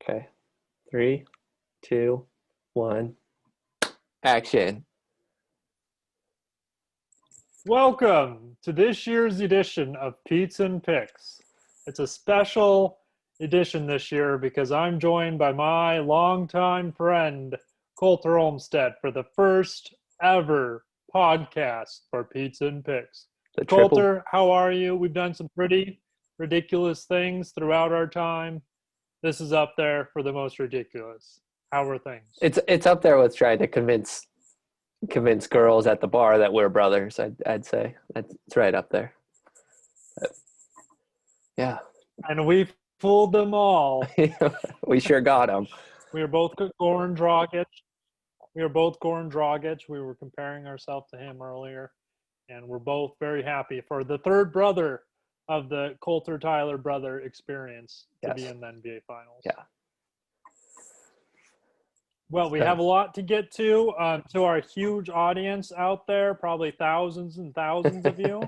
Okay. 3, 2, 1. Action. Welcome to this year's edition of Pete's and Picks. It's a special edition this year because I'm joined by my longtime friend, Coulter Olmstead, for the first ever podcast for Pete's and Picks. The triple. Coulter, how are you? We've done some pretty ridiculous things throughout our time. This is up there for the most ridiculous. How are things? It's up there with trying to convince girls at the bar that we're brothers. I'd say it's right up there. But, yeah. And we fooled them all. We sure got them. We were both Goran Dragic. We were both Goran Dragic. We were comparing ourselves to him earlier, and we're both very happy for the third brother of the Coulter-Tyler brother experience to be in the NBA Finals. Yeah. Well, we have a lot to get to our huge audience out there, probably thousands and thousands of you.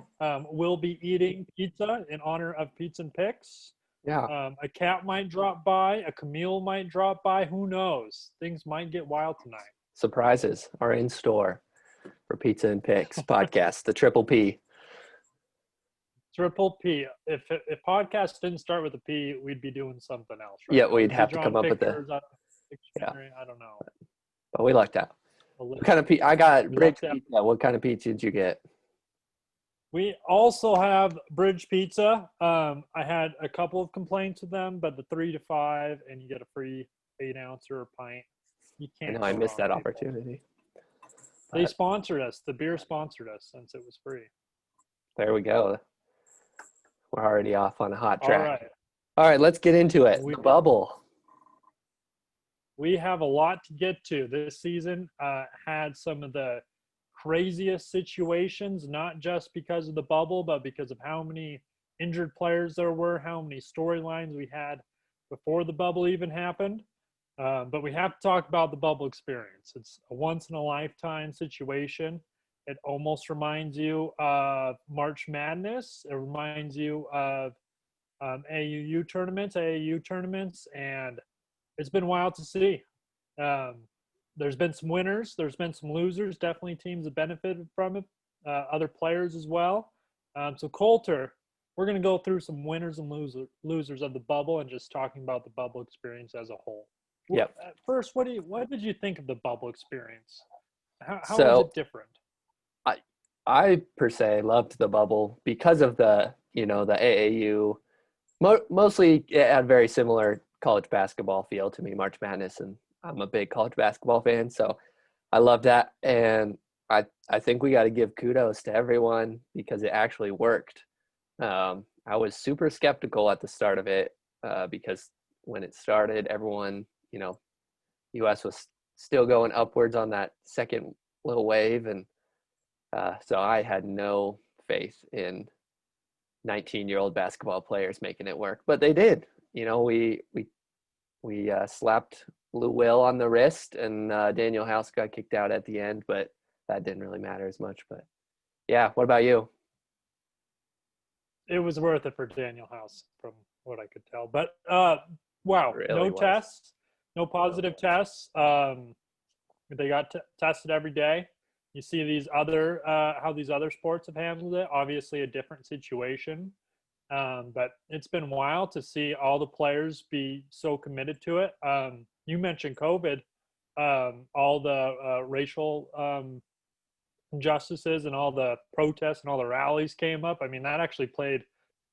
We'll be eating pizza in honor of Pete's and Picks. Yeah. A cat might drop by, a Camille might drop by. Who knows? Things might get wild tonight. Surprises are in store for Pizza and Picks podcast, the Triple P. Triple P. If podcast didn't start with a P, we'd be doing something else. Right? Yeah, we'd have to come up with the. Yeah. I don't know. But we lucked out. What kind of pizza? I got Bridge Pizza. What kind of pizza did you get? We also have Bridge Pizza. I had a couple of complaints with them, but the 3 to 5, and you get a free 8-ounce or a pint. You can't. I missed that opportunity. They sponsored us. The beer sponsored us since it was free. There we go. We're already off on a hot track. All right, let's get into it. The bubble. We have a lot to get to. This season had some of the craziest situations, not just because of the bubble, but because of how many injured players there were, how many storylines we had before the bubble even happened. But we have to talk about the bubble experience. It's a once-in-a-lifetime situation. It almost reminds you of March Madness. It reminds you of AAU tournaments, and it's been wild to see. There's been some winners. There's been some losers. Definitely teams have benefited from it. Other players as well. So Coulter, we're going to go through some winners and losers of the bubble and just talking about the bubble experience as a whole. Yeah. First, what did you think of the bubble experience? How was it different? I per se loved the bubble because of the AAU. Mostly it had very similar college basketball feel to me, March Madness, and I'm a big college basketball fan, so I love that. And I think we got to give kudos to everyone because it actually worked. I was super skeptical at the start of it because when it started, everyone, U.S. was still going upwards on that second little wave, and so I had no faith in 19-year-old basketball players making it work, but they did. We slapped Lou Will on the wrist, and Daniel House got kicked out at the end, but that didn't really matter as much. But yeah, what about you? It was worth it for Daniel House, from what I could tell. But wow, really tests, no positive tests. They got tested every day. You see these other how these other sports have handled it. Obviously, a different situation. But it's been wild to see all the players be so committed to it. You mentioned COVID, all the racial injustices and all the protests and all the rallies came up. I mean, that actually played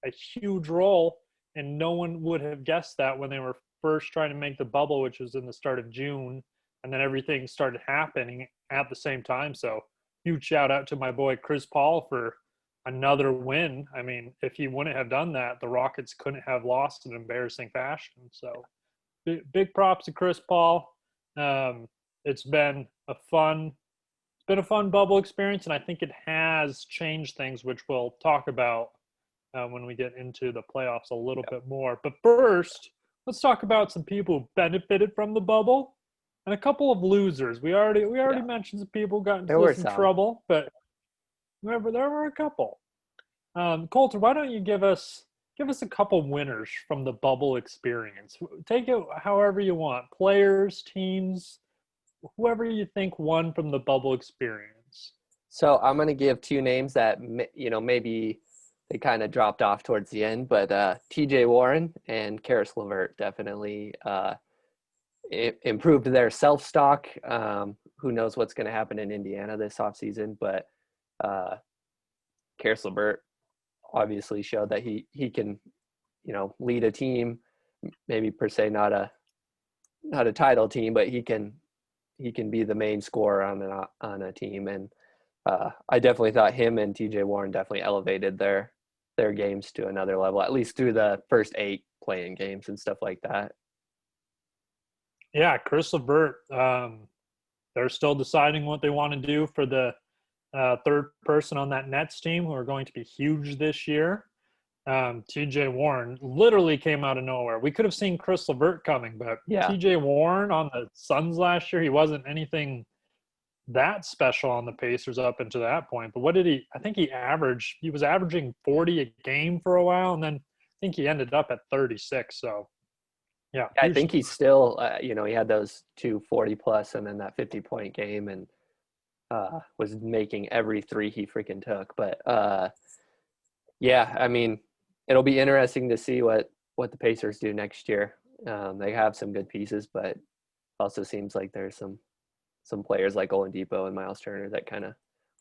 a huge role, and no one would have guessed that when they were first trying to make the bubble, which was in the start of June, and then everything started happening at the same time. So huge shout out to my boy Chris Paul for another win. I mean, if he wouldn't have done that, the Rockets couldn't have lost in embarrassing fashion. So big props to Chris Paul. It's been a fun bubble experience, and I think it has changed things, which we'll talk about when we get into the playoffs a little bit more. But first, let's talk about some people who benefited from the bubble and a couple of losers. We already mentioned some people got into some trouble, but there were a couple. Coulter, why don't you give us give us a couple winners from the bubble experience. Take it however you want. Players, teams, whoever you think won from the bubble experience. So I'm gonna give two names that maybe they kind of dropped off towards the end, but T.J. Warren and Karis LeVert definitely improved their self stock. Who knows what's going to happen in Indiana this offseason, but Karis LeVert obviously showed that he can, lead a team. Maybe per se not a title team, but he can be the main scorer on a team. And I definitely thought him and T.J. Warren definitely elevated their games to another level, at least through the first 8 playing games and stuff like that. Yeah, Chris LeVert. They're still deciding what they want to do for the third person on that Nets team, who are going to be huge this year. T.J. Warren literally came out of nowhere. We could have seen Chris LeVert coming, but Yeah. T.J. Warren on the Suns last year, he wasn't anything that special on the Pacers up until that point. But what did he? I think he was averaging 40 a game for a while, and then I think he ended up at 36. So yeah, I think he's still, he had those 2 40+ and then that 50-point game, and was making every three he freaking took. But yeah, I mean, it'll be interesting to see what the Pacers do next year. They have some good pieces, but also seems like there's some players like Oladipo and Miles Turner that kind of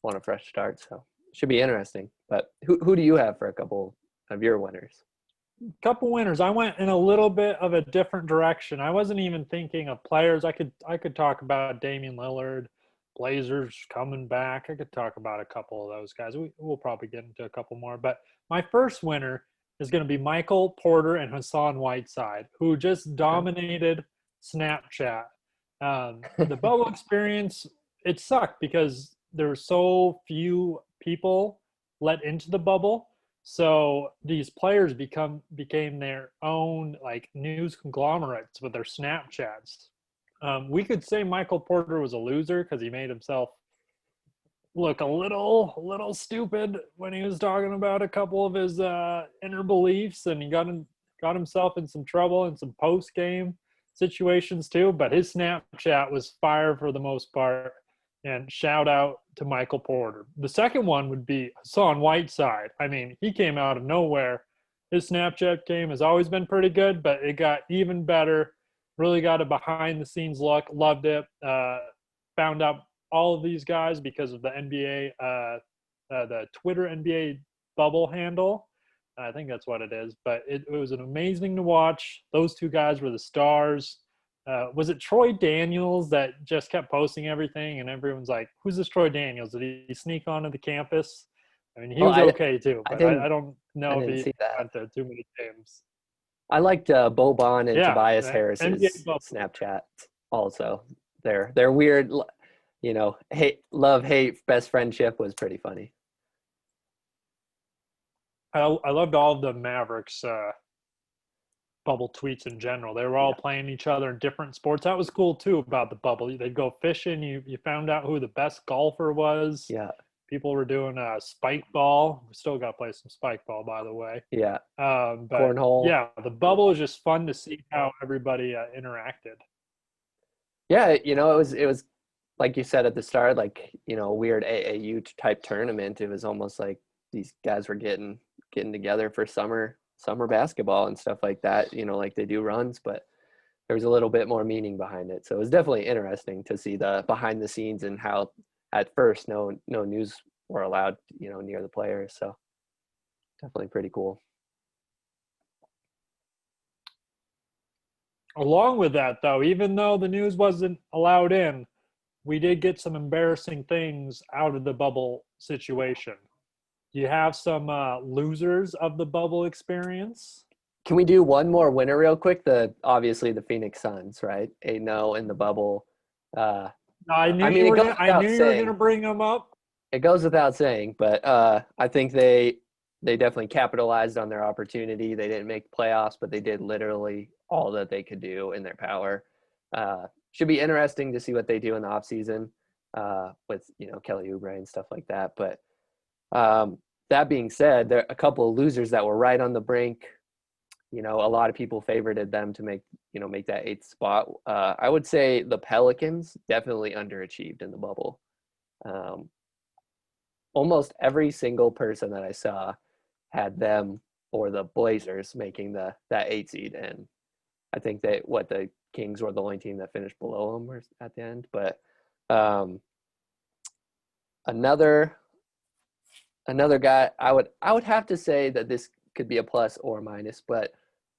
want a fresh start. So it should be interesting. But who do you have for a couple of your winners? Couple winners. I went in a little bit of a different direction. I wasn't even thinking of players. I could talk about Damian Lillard, Blazers coming back. I could talk about a couple of those guys. We'll probably get into a couple more. But my first winner is going to be Michael Porter and Hassan Whiteside, who just dominated Snapchat. The bubble experience, it sucked because there were so few people let into the bubble. So these players became their own like news conglomerates with their Snapchats. We could say Michael Porter was a loser because he made himself look a little stupid when he was talking about a couple of his inner beliefs, and he got himself in some trouble in some post game situations too. But his Snapchat was fire for the most part. And shout out to Michael Porter. The second one would be Hassan Whiteside. I mean, he came out of nowhere. His Snapchat game has always been pretty good, but it got even better. Really got a behind-the-scenes look. Loved it. Found out all of these guys because of the NBA, the Twitter NBA bubble handle. I think that's what it is. But it was an amazing to watch. Those two guys were the stars. Was it Troy Daniels that just kept posting everything and everyone's like, who's this Troy Daniels? Did he sneak onto the campus? I mean, he was okay too, but I don't know if he went to too many games. I liked Boban and Tobias Harris's Snapchat also. Their weird, love-hate best friendship was pretty funny. I loved all of the Mavericks bubble tweets in general. They were all playing each other in different sports. That was cool too about the bubble. They'd go fishing. You found out who the best golfer was. Yeah. People were doing spike ball. We still got to play some spike ball, by the way. Yeah. But cornhole. Yeah, the bubble was just fun to see how everybody interacted. Yeah, it was like you said at the start, like, a weird AAU type tournament. It was almost like these guys were getting together for summer basketball and stuff like that, like they do runs, but there was a little bit more meaning behind it. So it was definitely interesting to see the behind the scenes and how at first no news were allowed, near the players. So definitely pretty cool. Along with that, though, even though the news wasn't allowed in, we did get some embarrassing things out of the bubble situation. Do you have some losers of the bubble experience? Can we do one more winner real quick? Obviously the Phoenix Suns, right? 8-0 in the bubble. I knew you were going to bring them up. It goes without saying, but I think they definitely capitalized on their opportunity. They didn't make playoffs, but they did literally all that they could do in their power. Should be interesting to see what they do in the offseason with, Kelly Oubre and stuff like that. But that being said, there are a couple of losers that were right on the brink a lot of people favorited them to make that eighth spot. I would say the Pelicans definitely underachieved in the bubble. Um, Almost every single person that I saw had them or the Blazers making that 8 seed, and I think the Kings were the only team that finished below them or at the end. But um, another guy, I would have to say that this could be a plus or minus, but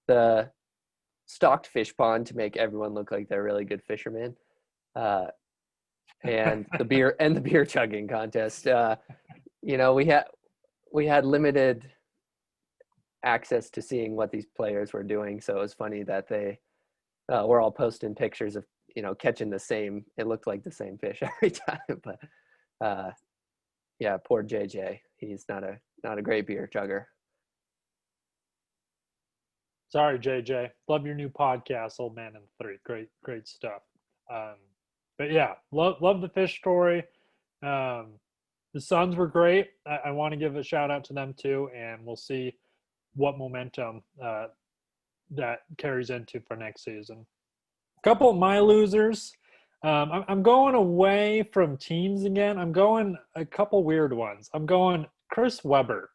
the stocked fish pond to make everyone look like they're really good fishermen, and the beer chugging contest. We had limited access to seeing what these players were doing, so it was funny that they were all posting pictures of catching the same. It looked like the same fish every time, but yeah, poor JJ. He's not a great beer chugger. Sorry, JJ. Love your new podcast, Old Man in Three. Great stuff. But yeah, love the fish story. The Suns were great. I want to give a shout out to them too, and we'll see what momentum that carries into for next season. A couple of my losers. I'm going away from teams again. I'm going a couple weird ones. I'm going Chris Webber.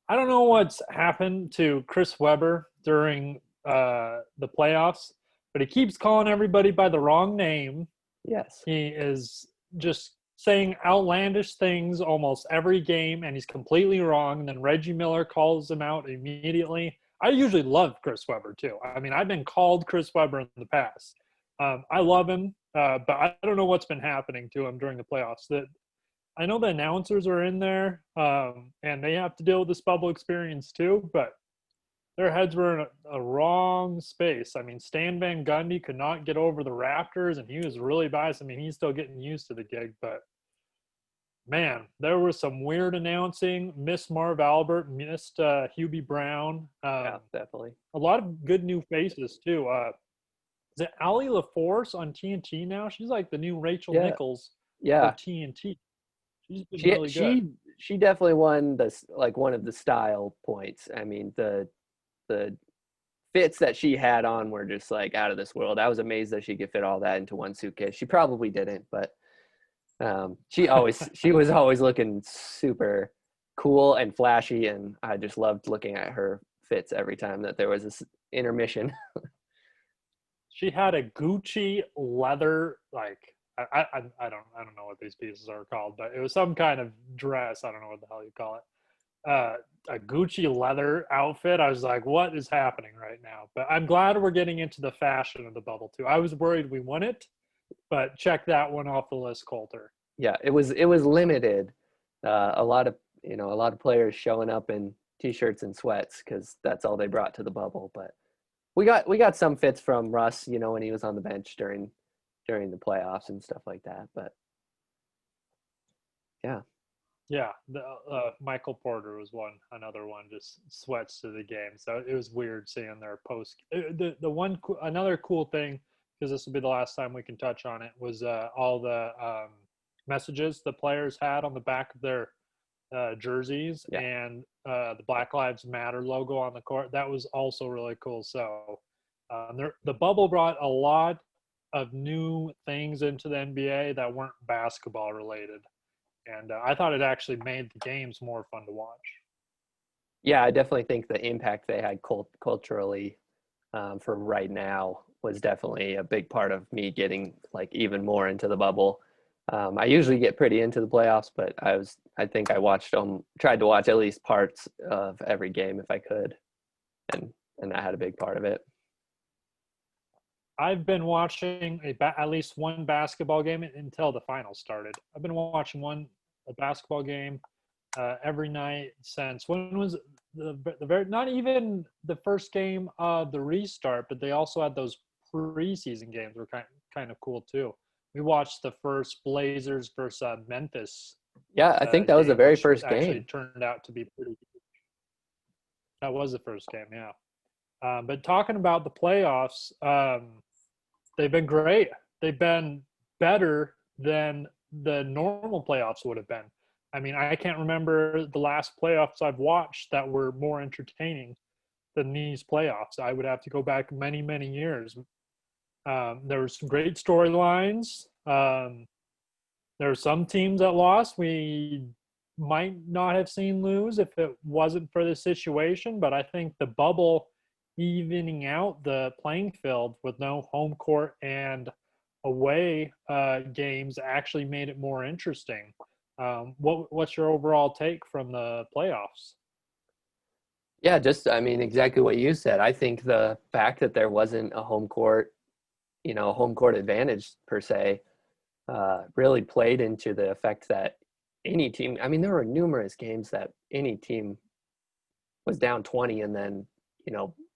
I don't know what's happened to Chris Webber during the playoffs, but he keeps calling everybody by the wrong name. Yes. He is just saying outlandish things almost every game, and he's completely wrong. And then Reggie Miller calls him out immediately. I usually love Chris Webber, too. I mean, I've been called Chris Webber in the past. I love him, but I don't know what's been happening to him during the playoffs. I know the announcers are in there, and they have to deal with this bubble experience too, but their heads were in a wrong space. I mean, Stan Van Gundy could not get over the Raptors, and he was really biased. I mean, he's still getting used to the gig, but man, there was some weird announcing. Missed Marv Albert, missed Hubie Brown. Yeah, definitely. A lot of good new faces too. Is it Allie LaForce on TNT now? She's like the new Rachel Nichols of TNT. She's been really good. She definitely won one of the style points. I mean, the fits that she had on were just like out of this world. I was amazed that she could fit all that into one suitcase. She probably didn't, but she was always looking super cool and flashy, and I just loved looking at her fits every time that there was this intermission. She had a Gucci leather, like I don't know what these pieces are called, but it was some kind of dress. I don't know what the hell you call it. A Gucci leather outfit. I was like, what is happening right now? But I'm glad we're getting into the fashion of the bubble too. I was worried we won it, but check that one off the list, Coulter. Yeah, it was limited. A lot of players showing up in t-shirts and sweats because that's all they brought to the bubble. But we got some fits from Russ, when he was on the bench during the playoffs and stuff like that. But yeah, the Michael Porter was another one, just sweats to the game. So it was weird seeing their post. Another cool thing, because this will be the last time we can touch on it, was all the messages the players had on the back of their jerseys, and the Black Lives Matter logo on the court. That was also really cool. So the bubble brought a lot of new things into the NBA that weren't basketball related. And I thought it actually made the games more fun to watch. Yeah, I definitely think the impact they had culturally for right now was definitely a big part of me getting even more into the bubble. I usually get pretty into the playoffs, but I think I tried to watch at least parts of every game if I could, and that had a big part of it. I've been watching at least one basketball game until the finals started. I've been watching a basketball game every night since when was not even the first game of the restart, but they also had those preseason games were kind of cool too. We watched the first Blazers versus Memphis. Yeah, I think that was the very first game. Actually turned out to be pretty good. That was the first game, yeah. But talking about the playoffs, they've been great. They've been better than the normal playoffs would have been. I mean, I can't remember the last playoffs I've watched that were more entertaining than these playoffs. I would have to go back many, many years. There were some great storylines. There were some teams that lost we might not have seen lose if it wasn't for the situation. But I think the bubble evening out the playing field with no home court and away games actually made it more interesting. What's your overall take from the playoffs? Yeah, just I mean exactly what you said. I think the fact that there wasn't a home court, home court advantage per se, really played into the effect that any team. I mean, there were numerous games that any team was down 20, and then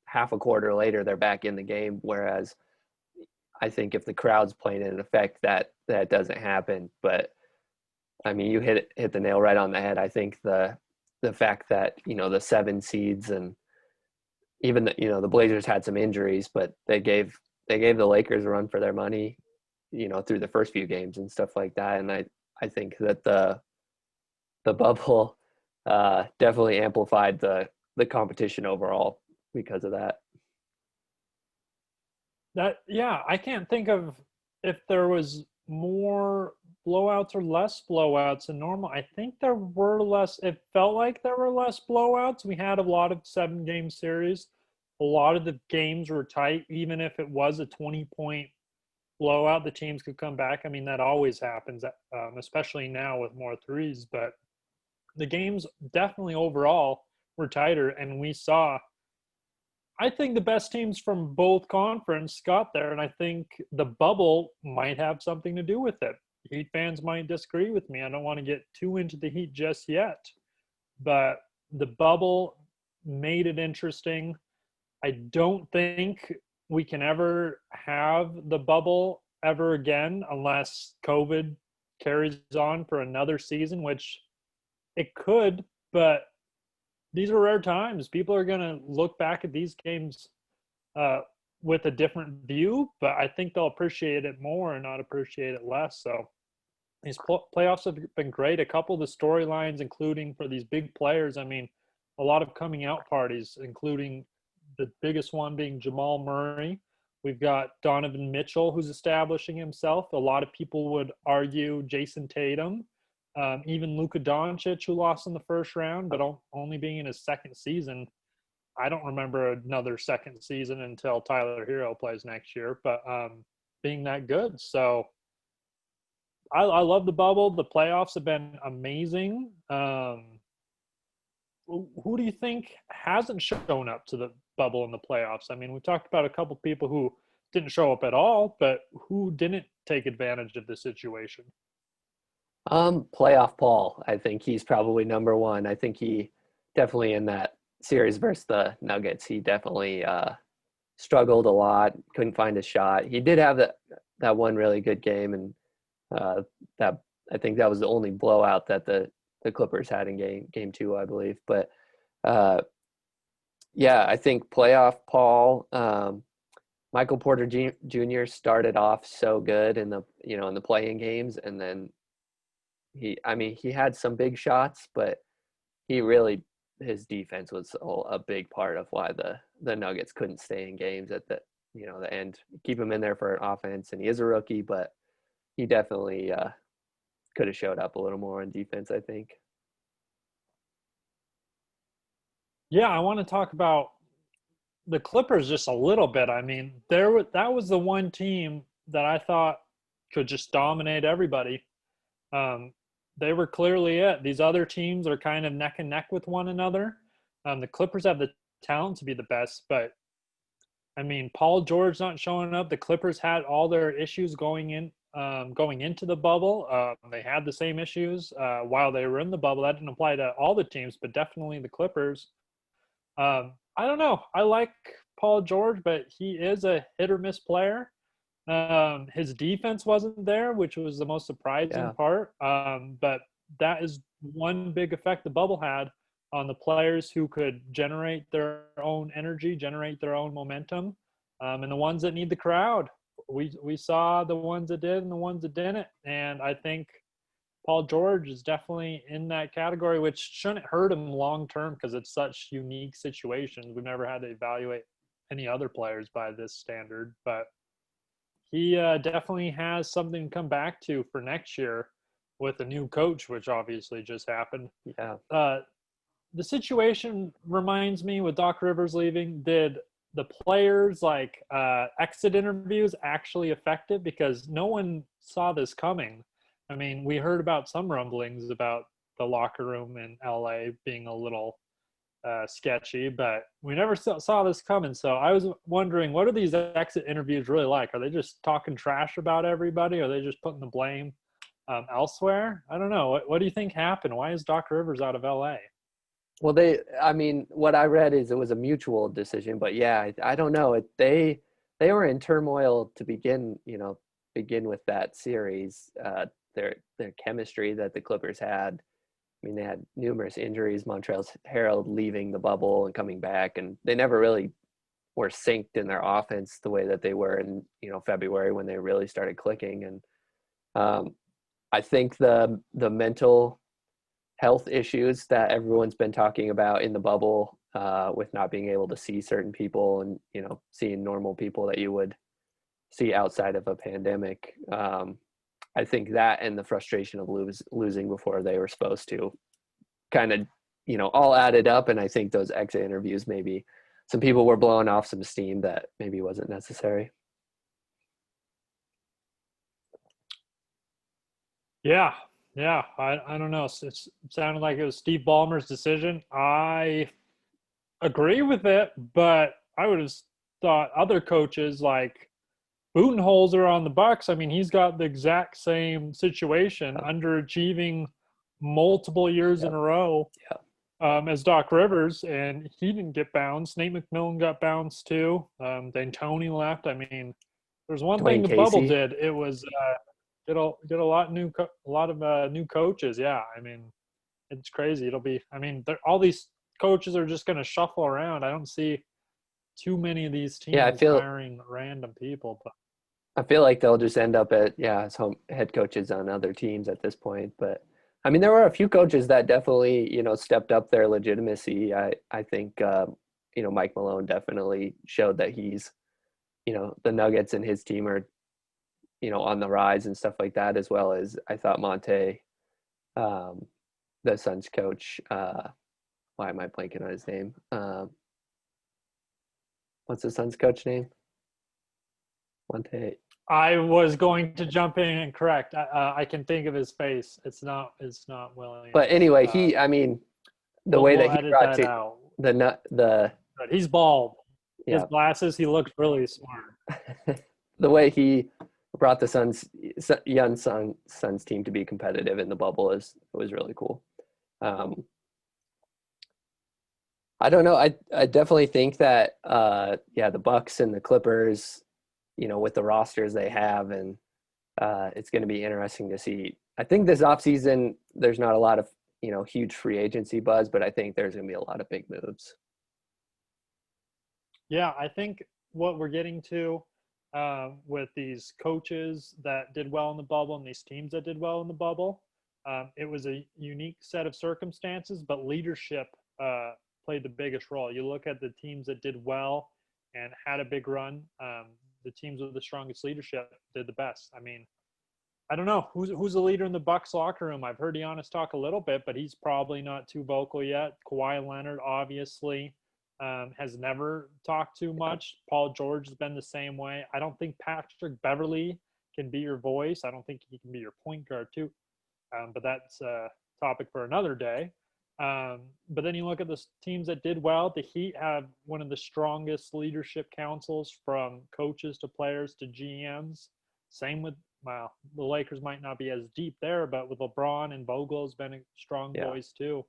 half a quarter later they're back in the game. Whereas I think if the crowd's playing in effect, that doesn't happen. But I mean, you hit the nail right on the head. I think the fact that the seven seeds and even the Blazers had some injuries, but they gave the Lakers a run for their money, through the first few games and stuff like that. And I think that the bubble definitely amplified the competition overall because of that. I can't think of if there was more blowouts or less blowouts than normal. I think there were less. It felt like there were less blowouts. We had a lot of 7-game series. A lot of the games were tight, even if it was a 20-point blowout. The teams could come back. I mean, that always happens, especially now with more threes. But the games definitely overall were tighter, and we saw. I think the best teams from both conference got there, and I think the bubble might have something to do with it. Heat fans might disagree with me. I don't want to get too into the Heat just yet, but the bubble made it interesting. I don't think we can ever have the bubble ever again unless COVID carries on for another season, which it could, but these are rare times. People are going to look back at these games with a different view, but I think they'll appreciate it more and not appreciate it less. So these playoffs have been great. A couple of the storylines, including for these big players, I mean, a lot of coming out parties, including the biggest one being Jamal Murray. We've got Donovan Mitchell, who's establishing himself. A lot of people would argue Jason Tatum. Even Luka Doncic, who lost in the first round, but only being in his second season. I don't remember another second season until Tyler Hero plays next year, but being that good. So I love the bubble. The playoffs have been amazing. Who do you think hasn't shown up to the bubble in the playoffs? I mean, we talked about a couple people who didn't show up at all, but who didn't take advantage of the situation? Playoff Paul. I think he's probably number one. I think he definitely in that series versus the Nuggets, he definitely struggled a lot, couldn't find a shot. He did have that one really good game, and that I think that was the only blowout that the Clippers had in game two, I believe. But yeah, I think playoff Paul, Michael Porter Jr. started off so good in the playing games, and then he had some big shots, but his defense was a big part of why the Nuggets couldn't stay in games at the end. Keep him in there for an offense, and he is a rookie, but he definitely could have showed up a little more on defense, I think. Yeah, I want to talk about the Clippers just a little bit. I mean, that was the one team that I thought could just dominate everybody. They were clearly it. These other teams are kind of neck and neck with one another. The Clippers have the talent to be the best, but I mean, Paul George not showing up. The Clippers had all their issues going into the bubble. They had the same issues while they were in the bubble. That didn't apply to all the teams, but definitely the Clippers. I don't know. I like Paul George, but he is a hit or miss player. His defense wasn't there, which was the most surprising part. But that is one big effect the bubble had on the players who could generate their own energy, generate their own momentum, and the ones that need the crowd. We saw the ones that did and the ones that didn't, and I think Paul George is definitely in that category, which shouldn't hurt him long term because it's such unique situations. We've never had to evaluate any other players by this standard, but he definitely has something to come back to for next year with a new coach, which obviously just happened. Yeah. The situation reminds me with Doc Rivers leaving, did the players like exit interviews actually affect it? Because no one saw this coming. I mean, we heard about some rumblings about the locker room in LA being a little sketchy, but we never saw this coming. So I was wondering, what are these exit interviews really like? Are they just talking trash about everybody? Or are they just putting the blame elsewhere? I don't know. What do you think happened? Why is Doc Rivers out of LA? Well, I mean, what I read is it was a mutual decision, but yeah, I don't know. They were in turmoil to begin with that series. Their chemistry that the Clippers had. I mean, they had numerous injuries. Montrezl Harrell leaving the bubble and coming back, and they never really were synced in their offense the way that they were in February when they really started clicking. And I think the mental health issues that everyone's been talking about in the bubble, with not being able to see certain people and seeing normal people that you would see outside of a pandemic. I think that and the frustration of losing before they were supposed to kind of all added up, and I think those exit interviews, maybe some people were blowing off some steam that maybe wasn't necessary. Yeah, yeah. I don't know. It sounded like it was Steve Ballmer's decision. I agree with it, but I would have thought other coaches like Budenholzer on the Bucks. I mean, he's got the exact same situation, underachieving multiple years in Yep. a row Yeah. as Doc Rivers, and he didn't get bounced. Nate McMillan got bounced too. Then Tony left. I mean, there's one thing Dwayne the bubble Casey. did. It was get a lot of new coaches. Yeah, I mean, it's crazy. It'll be. I mean, all these coaches are just going to shuffle around. I don't see too many of these Yeah, teams hiring random people. But I feel like they'll just end up as home head coaches on other teams at this point. But I mean, there were a few coaches that definitely stepped up their legitimacy. I think Mike Malone definitely showed that he's the Nuggets and his team are on the rise and stuff like that, as well as I thought Monte, the Suns coach. Why am I blanking on his name? What's the Suns coach name? Monte. I was going to jump in and correct. I can think of his face. It's not Williams. But anyway, I mean, the way we'll that he edit brought that out. the But he's bald. yeah. His glasses. He looks really smart. The way he brought the young Suns team to be competitive in the bubble was really cool. I don't know. I definitely think that the Bucks and the Clippers, with the rosters they have, and it's going to be interesting to see. I think this offseason there's not a lot of huge free agency buzz, but I think there's going to be a lot of big moves. Yeah, I think what we're getting to with these coaches that did well in the bubble and these teams that did well in the bubble, it was a unique set of circumstances, but leadership played the biggest role. You look at the teams that did well and had a big run, the teams with the strongest leadership did the best. I mean, I don't know who's the leader in the Bucks locker room. I've heard Giannis talk a little bit, but he's probably not too vocal yet. Kawhi Leonard obviously has never talked too much. Paul George has been the same way. I don't think Patrick Beverly can be your voice. I don't think he can be your point guard too. But that's a topic for another day. But then you look at the teams that did well. The Heat have one of the strongest leadership councils, from coaches to players to GMs. Same with, well, the Lakers might not be as deep there, but with LeBron and Vogel has been a strong voice too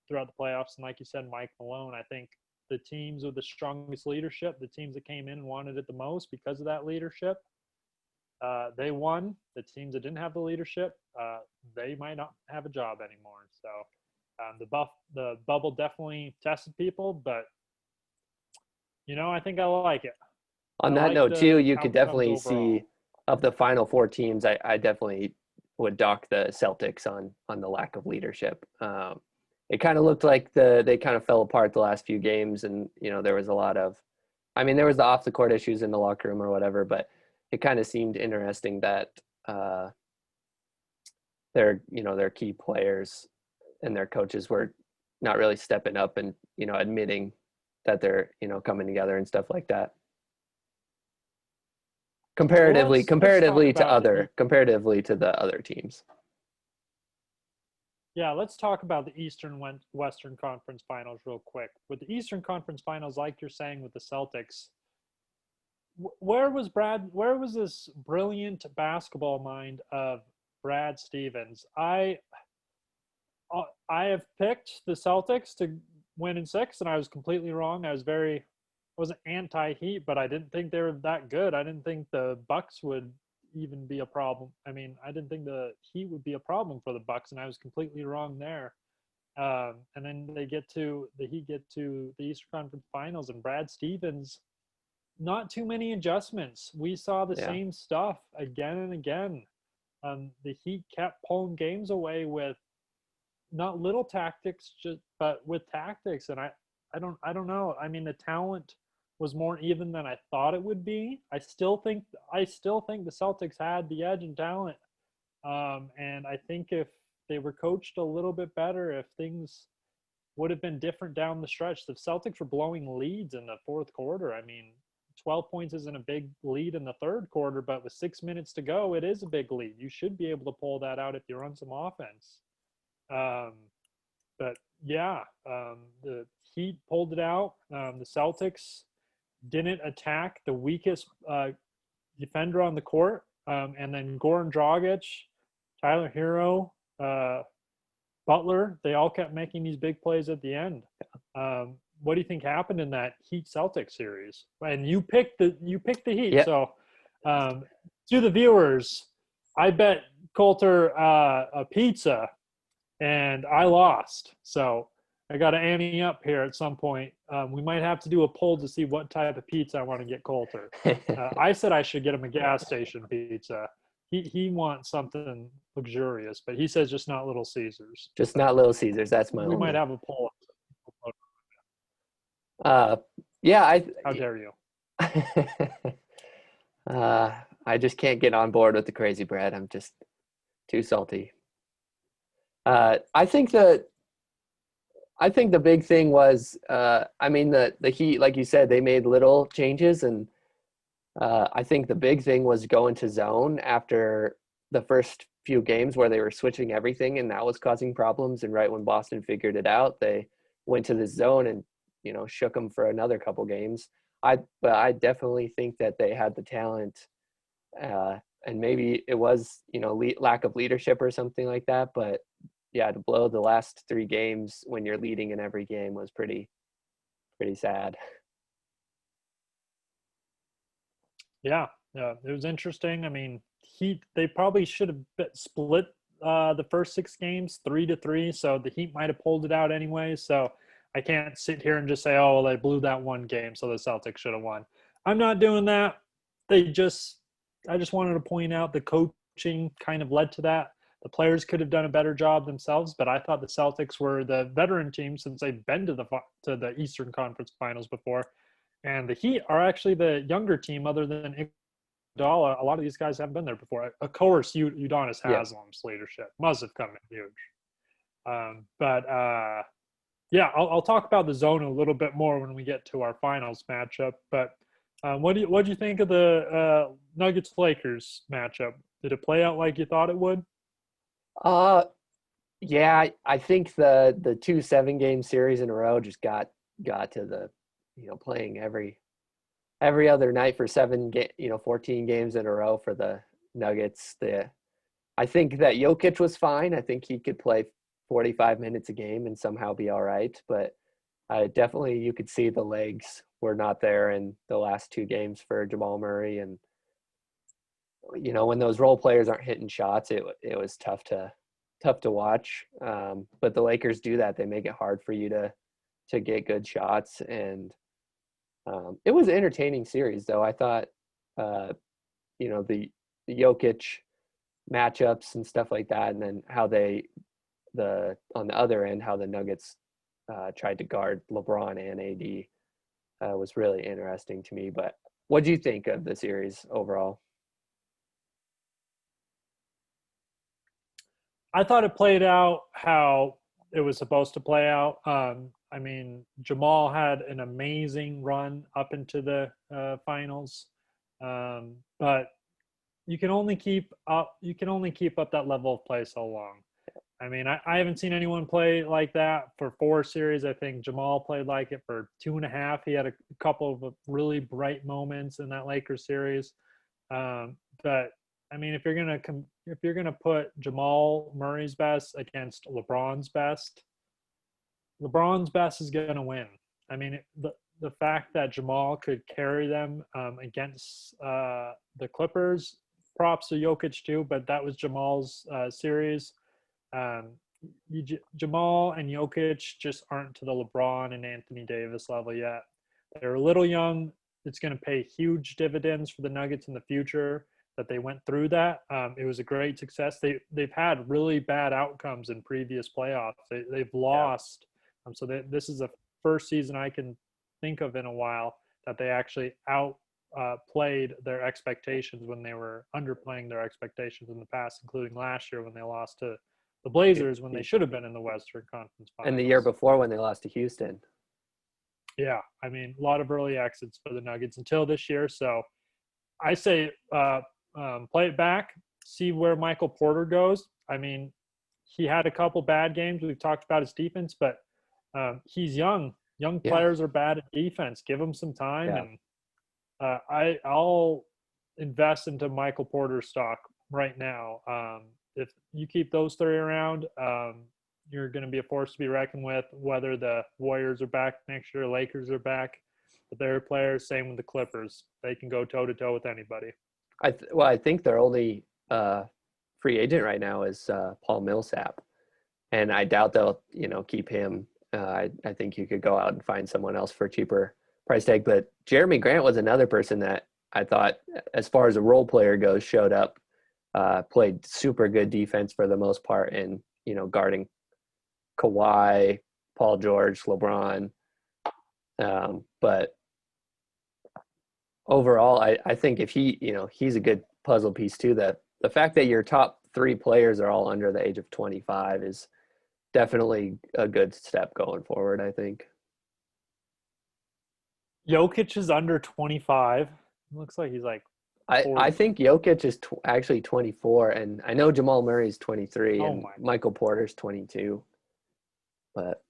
throughout the playoffs. And like you said, Mike Malone, I think the teams with the strongest leadership, the teams that came in and wanted it the most because of that leadership, they won. The teams that didn't have the leadership, they might not have a job anymore. So the bubble definitely tested people, but I think I like it. On that note too, you could definitely see of the final four teams, I definitely would dock the Celtics on the lack of leadership. It kind of looked like they kind of fell apart the last few games, and there was a lot of, I mean, there was the off the court issues in the locker room or whatever, but it kind of seemed interesting that their key players and their coaches were not really stepping up and admitting that they're coming together and stuff like that. Comparatively comparatively to the other teams. Yeah, let's talk about the Eastern Western Conference Finals real quick. With the Eastern Conference Finals, like you're saying with the Celtics, where was this brilliant basketball mind of Brad Stevens? I have picked the Celtics to win in 6, and I was completely wrong. I wasn't anti-Heat, but I didn't think they were that good. I didn't think the Bucks would even be a problem. I mean, I didn't think the Heat would be a problem for the Bucks, and I was completely wrong there. And then the Heat get to the Eastern Conference Finals, and Brad Stevens, not too many adjustments. We saw the same stuff again and again. The Heat kept pulling games away with not little tactics, but with tactics. And I don't know. I mean, the talent was more even than I thought it would be. I still think the Celtics had the edge in talent. And I think if they were coached a little bit better, if things would have been different down the stretch. The Celtics were blowing leads in the fourth quarter. I mean, 12 points isn't a big lead in the third quarter, but with 6 minutes to go, it is a big lead. You should be able to pull that out if you run some offense. But yeah, the Heat pulled it out. The Celtics didn't attack the weakest defender on the court. And then Goran Dragic, Tyler Hero, Butler, they all kept making these big plays at the end. What do you think happened in that Heat Celtics series? And you picked the Heat. Yep. So to the viewers, I bet Coulter a pizza, and I lost. So I got to ante up here at some point. We might have to do a poll to see what type of pizza I want to get Coulter. I said I should get him a gas station pizza. He wants something luxurious, but he says just not Little Caesars. Just not Little Caesars. That's my. We might have a poll. Yeah. How dare you? I just can't get on board with the crazy bread. I'm just too salty. I think the big thing was, the Heat, like you said, they made little changes, and I think the big thing was going to zone after the first few games where they were switching everything, and that was causing problems. And right when Boston figured it out, they went to the zone and shook them for another couple games. But I definitely think that they had the talent, and maybe it was lack of leadership or something like that. But yeah, to blow the last 3 games when you're leading in every game was pretty sad. Yeah, it was interesting. I mean, they probably should have split the first 6 games 3-3, so the Heat might have pulled it out anyway. So I can't sit here and just say, oh, well, they blew that one game, so the Celtics should have won. I'm not doing that. I just wanted to point out the coaching kind of led to that. The players could have done a better job themselves, but I thought the Celtics were the veteran team since they've been to the Eastern Conference Finals before. And the Heat are actually the younger team other than Iguodala. A lot of these guys haven't been there before. Of course, Udonis Haslem's leadership must have come in huge. Yeah, I'll talk about the zone a little bit more when we get to our finals matchup. But what do you think of the Nuggets-Lakers matchup? Did it play out like you thought it would? Yeah, I think the 2 7-game series in a row just got to the playing every other night for 14 games in a row for the Nuggets. I think that Jokic was fine. I think he could play 45 minutes a game and somehow be all right. But definitely you could see the legs were not there in the last 2 games for Jamal Murray. And, when those role players aren't hitting shots, it was tough to watch. But the Lakers do that. They make it hard for you to get good shots. And it was an entertaining series, though. I thought, the Jokic matchups and stuff like that, and then how they on the other end how the Nuggets tried to guard LeBron and AD was really interesting to me. But what do you think of the series overall? I thought it played out how it was supposed to play out. I mean, Jamal had an amazing run up into the finals, but you can only keep up. You can only keep up that level of play so long. I mean, I haven't seen anyone play like that for 4 series. I think Jamal played like it for 2.5. He had a couple of really bright moments in that Lakers series. But I mean, if you're gonna put Jamal Murray's best against LeBron's best is gonna win. I mean, the fact that Jamal could carry them against the Clippers, props to Jokic too, but that was Jamal's series. Um, Jamal and Jokic just aren't to the LeBron and Anthony Davis level yet. They're a little young. It's going to pay huge dividends for the Nuggets in the future that they went through that. It was a great success. They've had really bad outcomes in previous playoffs. They've lost. This is the first season I can think of in a while that they actually played their expectations when they were underplaying their expectations in the past, including last year when they lost to the Blazers when they should have been in the Western Conference Finals. And the year before when they lost to Houston. Yeah, I mean, a lot of early exits for the Nuggets until this year. So I say play it back, see where Michael Porter goes. I mean, he had a couple bad games. We've talked about his defense, but he's young. Young players are bad at defense. Give him some time, and I'll invest into Michael Porter stock right now. If you keep those 3 around, you're going to be a force to be reckoned with. Whether the Warriors are back next year, Lakers are back, but they're players. Same with the Clippers; they can go toe to toe with anybody. I think their only free agent right now is Paul Millsap, and I doubt they'll keep him. I think you could go out and find someone else for a cheaper price tag. But Jeremy Grant was another person that I thought, as far as a role player goes, showed up, played super good defense for the most part, and guarding Kawhi, Paul George, LeBron. But overall, I think if he's a good puzzle piece too. That the fact that your top 3 players are all under the age of 25 is definitely a good step going forward, I think. Jokic is under 25. Looks like he's like 40. I think Jokic is actually 24, and I know Jamal Murray's 23, and Michael Porter's 22. But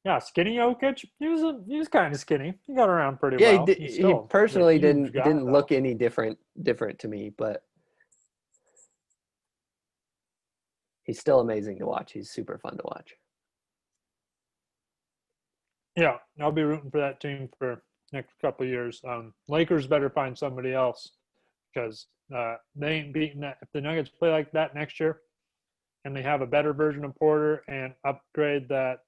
yeah, skinny Jokic. He was kind of skinny. He got around pretty well. Yeah, he personally didn't look any different to me, but he's still amazing to watch. He's super fun to watch. Yeah, I'll be rooting for that team for next couple of years. Lakers better find somebody else because they ain't beating that. If the Nuggets play like that next year, and they have a better version of Porter and upgrade that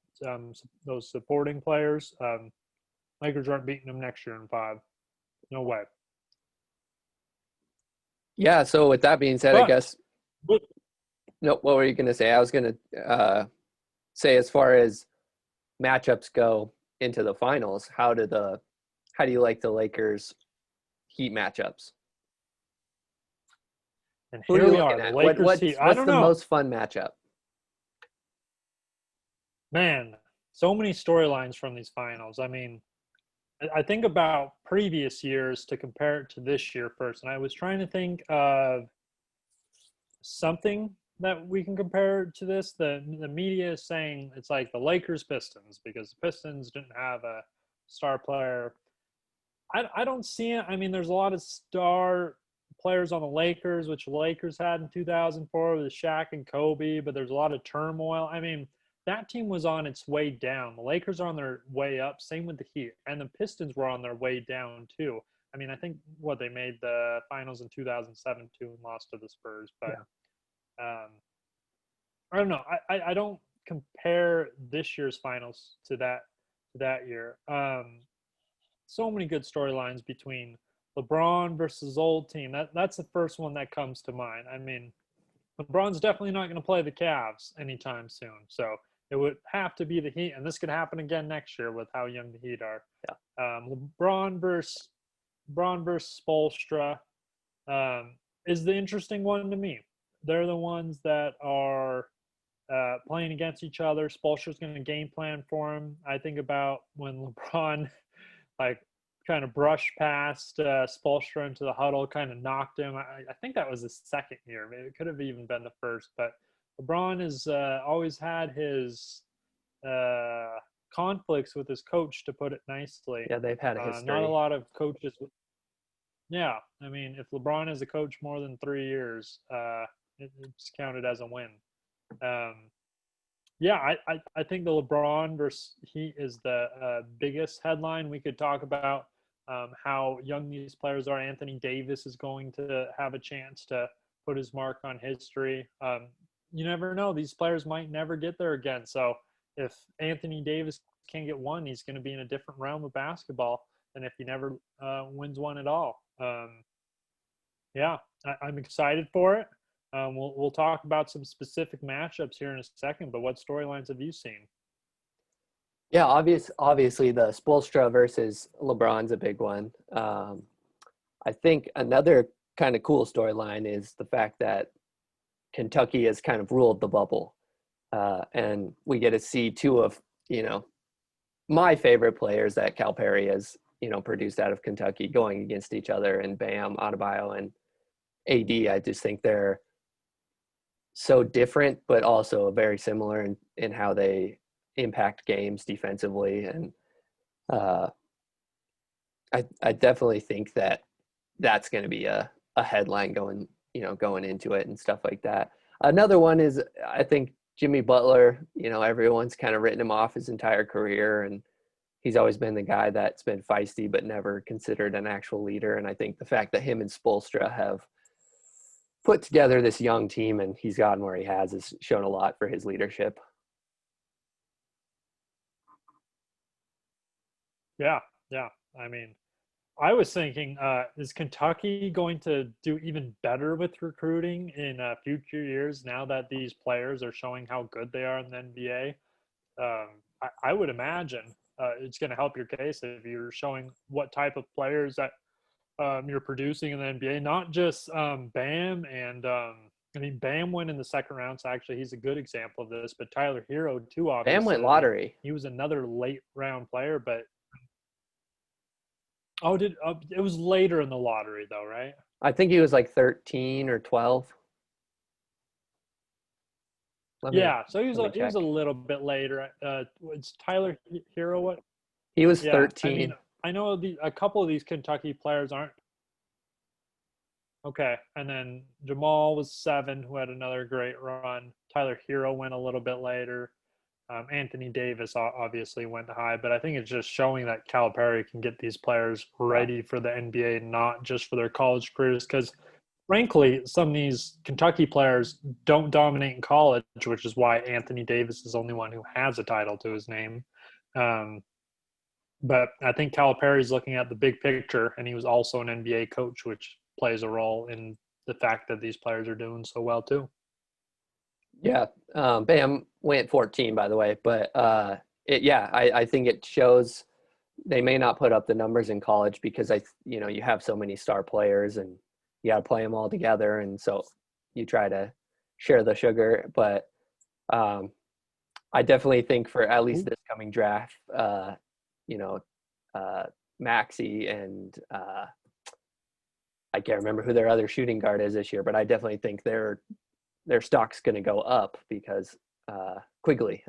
those supporting players, Lakers aren't beating them next year in 5. No way. Yeah. So with that being said, I guess. No, what were you going to say? I was going to say, as far as matchups go into the finals, how do you like the Lakers Heat matchups? And here we are, the Lakers Heat. What's the most fun matchup? Man, so many storylines from these finals. I mean, I think about previous years to compare it to this year first, and I was trying to think of something that we can compare to this. The media is saying it's like the Lakers Pistons because the Pistons didn't have a star player. I don't see it. I mean, there's a lot of star players on the Lakers, which the Lakers had in 2004 with Shaq and Kobe, but there's a lot of turmoil. I mean, that team was on its way down. The Lakers are on their way up. Same with the Heat. And the Pistons were on their way down too. I mean, I think they made the finals in 2007 too and lost to the Spurs. But I don't know. I don't compare this year's finals to that year. So many good storylines between LeBron versus old team. That's the first one that comes to mind. I mean, LeBron's definitely not going to play the Cavs anytime soon. So it would have to be the Heat, and this could happen again next year with how young the Heat are. LeBron versus Spoelstra is the interesting one to me. They're the ones that are playing against each other. Spoelstra's going to game plan for him. I think about when LeBron like kind of brushed past Spoelstra into the huddle, kind of knocked him. I think that was the second year. Maybe it could have even been the first. But LeBron has always had his conflicts with his coach, to put it nicely. Yeah, they've had a Not a history. lot of coaches. Yeah, I mean, if LeBron is a coach more than 3 years, it's counted as a win. Yeah, I think the LeBron versus Heat is the biggest headline. We could talk about how young these players are. Anthony Davis is going to have a chance to put his mark on history. You never know; these players might never get there again. So if Anthony Davis can't get one, he's going to be in a different realm of basketball than if he never wins one at all. Yeah, I'm excited for it. We'll talk about some specific matchups here in a second, but what storylines have you seen? Yeah, obviously the Spoelstra versus LeBron's a big one. I think another kind of cool storyline is the fact that Kentucky has kind of ruled the bubble, and we get to see two of my favorite players that Calipari has produced out of Kentucky going against each other, and Bam Adebayo and AD. I just think they're so different, but also very similar in how they impact games defensively. And I definitely think that's going to be a headline going into it and stuff like that. Another one is, I think, Jimmy Butler. Everyone's kind of written him off his entire career, and he's always been the guy that's been feisty but never considered an actual leader. And I think the fact that him and Spoelstra have put together this young team and he's gotten where he has shown a lot for his leadership. Yeah, yeah. I mean, I was thinking, is Kentucky going to do even better with recruiting in future years now that these players are showing how good they are in the NBA? I would imagine it's going to help your case if you're showing what type of players that you're producing in the NBA, not just Bam and I mean, Bam went in the second round, so actually he's a good example of this. But Tyler Hero too, Bam obviously. went I mean, lottery. he was another late round player, but did it was later in the lottery though, right? I think he was like 13 or 12. Let me Yeah, so he was let me he was check. a little bit later. It's Tyler Hero. What? He was Yeah, I mean, 13. I know a couple of these Kentucky players aren't okay. And then Jamal was 7, who had another great run. Tyler Hero went a little bit later. Anthony Davis obviously went high, but I think it's just showing that Calipari can get these players Yeah. ready for the NBA, not just for their college careers. Because frankly, some of these Kentucky players don't dominate in college, which is why Anthony Davis is the only one who has a title to his name. Um, but I think Calipari is looking at the big picture, and he was also an NBA coach, which plays a role in the fact that these players are doing so well too. Yeah. Bam went 14, by the way, but I think it shows they may not put up the numbers in college because you have so many star players and you got to play them all together, and so you try to share the sugar. But I definitely think for at least this coming draft, you know, Maxi and I can't remember who their other shooting guard is this year, but I definitely think their stock's going to go up because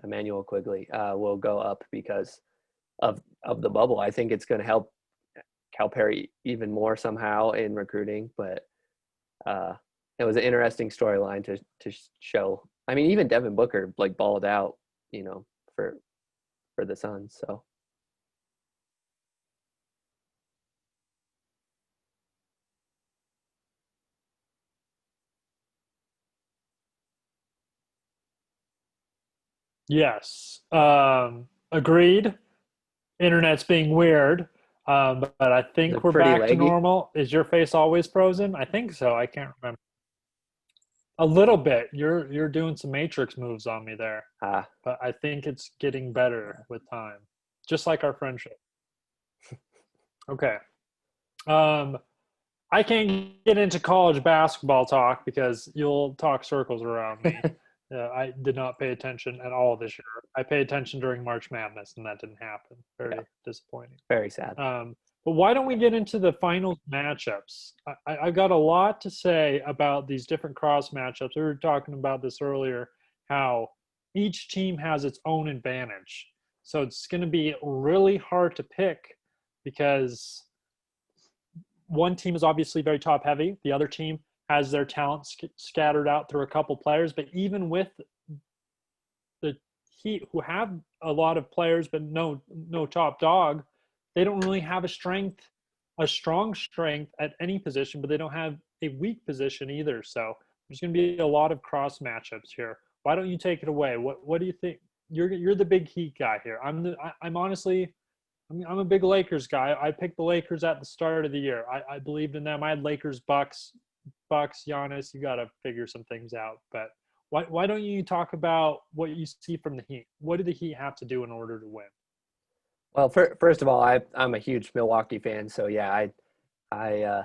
Emmanuel Quigley, will go up because of the bubble. I think it's going to help Calipari even more somehow in recruiting, but it was an interesting storyline to show. I mean, even Devin Booker like balled out, for the Suns. So Yes, agreed. Internet's being weird. But I Is think it we're pretty back to leggy? normal. Is your face always frozen? I think so. I can't remember. A little bit. You're doing some matrix moves on me there, Ah, but I think it's getting better with time, just like our friendship. Okay. Um, I can't get into college basketball talk because you'll talk circles around me. I did not pay attention at all this year. I paid attention during March Madness, and that didn't happen. yeah, Very disappointing. very sad. But why don't we get into the finals matchups? I've got a lot to say about these different cross matchups. We were talking about this earlier, how each team has its own advantage. So it's going to be really hard to pick because one team is obviously very top heavy. The other team has their talent scattered out through a couple players. But even with the Heat, who have a lot of players but no top dog, they don't really have a strong strength at any position, but they don't have a weak position either. So there's going to be a lot of cross matchups here. Why don't you take it away? What do you think? You're the big Heat guy here. I'm honestly I'm a big Lakers guy. I picked the Lakers at the start of the year. I believed in them. I had Lakers, Bucks, Giannis. You got to figure some things out. But why don't you talk about what you see from the Heat? What do the Heat have to do in order to win? Well, first of all, I'm a huge Milwaukee fan, so yeah, I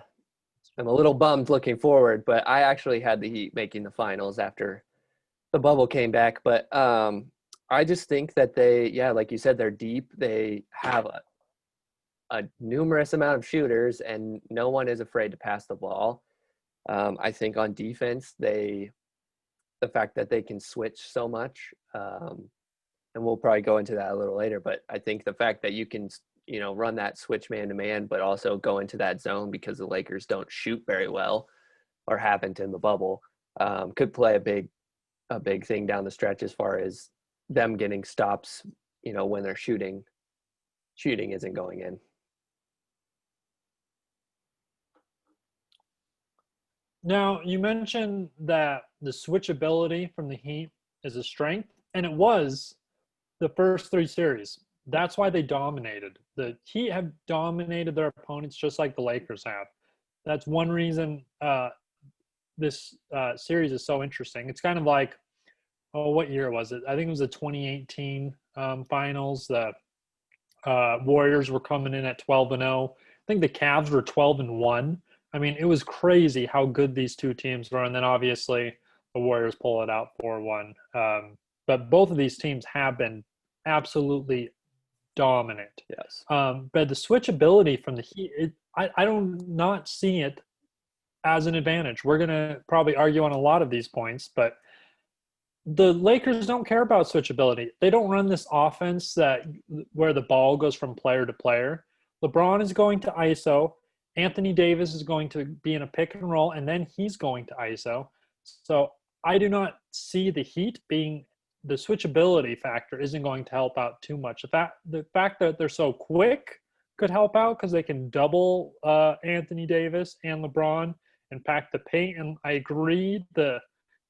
am a little bummed looking forward, but I actually had the Heat making the finals after the bubble came back. But I just think that yeah, like you said, they're deep. They have a numerous amount of shooters, and no one is afraid to pass the ball. I think on defense, the fact that they can switch so much, and we'll probably go into that a little later. But I think the fact that you can, run that switch man to man, but also go into that zone because the Lakers don't shoot very well or haven't in the bubble, could play a big thing down the stretch as far as them getting stops. When they're shooting isn't going in. Now, you mentioned that the switchability from the Heat is a strength, and it was the first three series. That's why they dominated. The Heat have dominated their opponents just like the Lakers have. That's one reason this series is so interesting. It's kind of like, oh, what year was it? I think it was the 2018 finals. The Warriors were coming in at 12-0. I think the Cavs were 12-1. I mean, it was crazy how good these two teams were, and then obviously the Warriors pull it out 4-1. But both of these teams have been absolutely dominant. Yes. But the switchability from the Heat, I don't not see it as an advantage. We're going to probably argue on a lot of these points, but the Lakers don't care about switchability. They don't run this offense where the ball goes from player to player. LeBron is going to ISO. Anthony Davis is going to be in a pick and roll, and then he's going to ISO. So I do not see the Heat being the switchability factor isn't going to help out too much. The fact that they're so quick could help out because they can double Anthony Davis and LeBron and pack the paint. And I agree the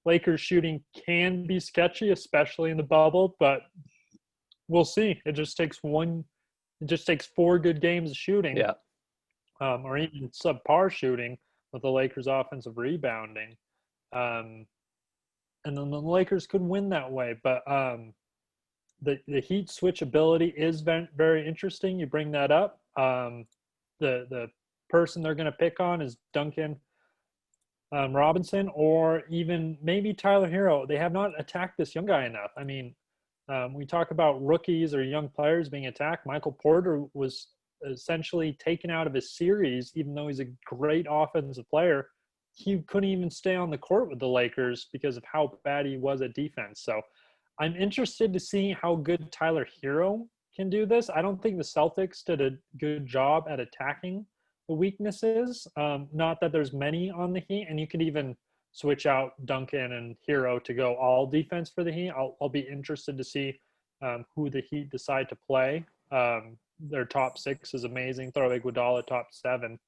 Lakers shooting can be sketchy, especially in the bubble, but we'll see. It just takes 4 good games of shooting, Yeah. or even subpar shooting with the Lakers' offensive rebounding. And then the Lakers could win that way. But the Heat switchability is very, very interesting. You bring that up. The person they're going to pick on is Duncan Robinson, or even maybe Tyler Hero. They have not attacked this young guy enough. I mean, we talk about rookies or young players being attacked. Michael Porter was essentially taken out of his series, even though he's a great offensive player. He couldn't even stay on the court with the Lakers because of how bad he was at defense. So I'm interested to see how good Tyler Hero can do this. I don't think the Celtics did a good job at attacking the weaknesses. Not that there's many on the Heat, and you could even switch out Duncan and Hero to go all defense for the Heat. I'll be interested to see who the Heat decide to play. Their top 6 is amazing. Throw Iguodala top 7.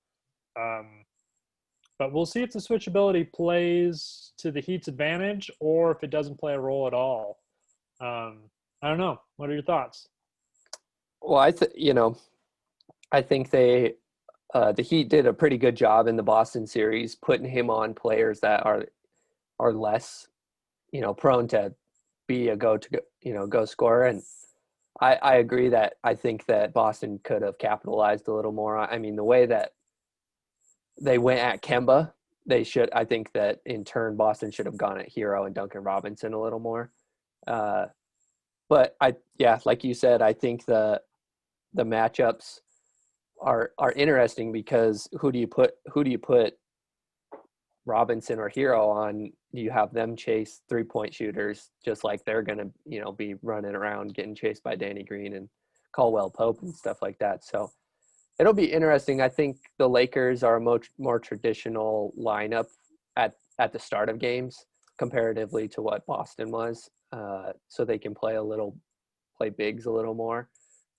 But we'll see if the switchability plays to the Heat's advantage or if it doesn't play a role at all. I don't know. What are your thoughts? Well, I think the Heat did a pretty good job in the Boston series, putting him on players that are less, prone to be a go scorer. And I agree that I think that Boston could have capitalized a little more. I mean, the way that they went at Kemba, they should. I think that in turn, Boston should have gone at Hero and Duncan Robinson a little more. Uh, but yeah, like you said, I think the matchups are interesting because who do you put Robinson or Hero on? Do you have them chase 3-point shooters just like they're gonna be running around getting chased by Danny Green and Caldwell Pope and stuff like that? So it'll be interesting. I think the Lakers are a more traditional lineup at the start of games comparatively to what Boston was, so they can play bigs a little more.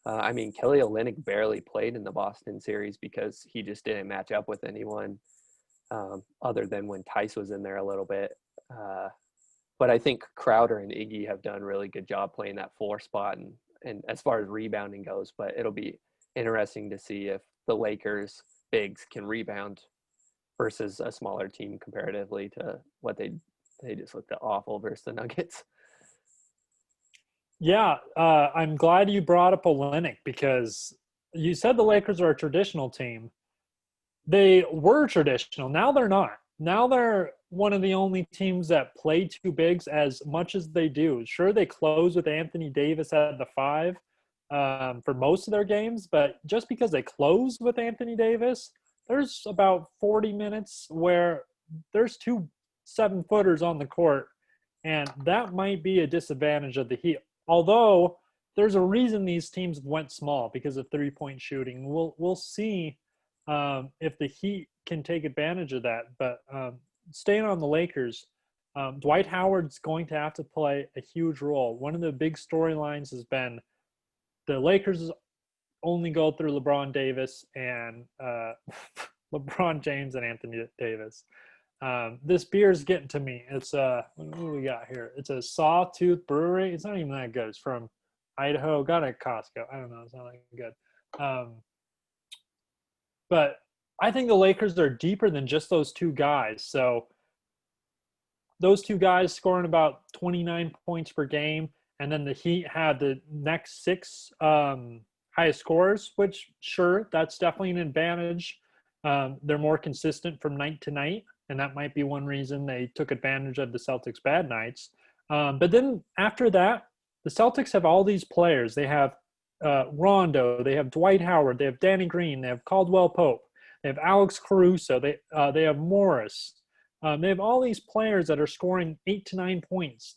I mean, Kelly Olynyk barely played in the Boston series because he just didn't match up with anyone other than when Tice was in there a little bit. But I think Crowder and Iggy have done a really good job playing that 4 spot and as far as rebounding goes. But it'll be interesting to see if the Lakers bigs can rebound versus a smaller team comparatively to what they just looked awful versus the Nuggets. Yeah, I'm glad you brought up Olynyk because you said the Lakers are a traditional team. They were traditional. Now they're not. Now they're one of the only teams that play two bigs as much as they do. Sure, they close with Anthony Davis at the 5 for most of their games, but just because they close with Anthony Davis, there's about 40 minutes where there's two 7-footers on the court, and that might be a disadvantage of the Heat. Although there's a reason these teams went small because of 3-point shooting. We'll see if the Heat can take advantage of that. But staying on the Lakers, Dwight Howard's going to have to play a huge role. One of the big storylines has been the Lakers only go through LeBron Davis and LeBron James and Anthony Davis. This beer is getting to me. It's what do we got here? It's a Sawtooth Brewery. It's not even that good. It's from Idaho. Got it at Costco. I don't know. It's not that good. But I think the Lakers are deeper than just those two guys. So those two guys scoring about 29 points per game, and then the Heat had the next 6 highest scorers, which sure, that's definitely an advantage. They're more consistent from night to night, and that might be one reason they took advantage of the Celtics' bad nights. But then after that, the Celtics have all these players. They have Rondo, they have Dwight Howard, they have Danny Green, they have Caldwell Pope, they have Alex Caruso, they have Morris. They have all these players that are scoring 8 to 9 points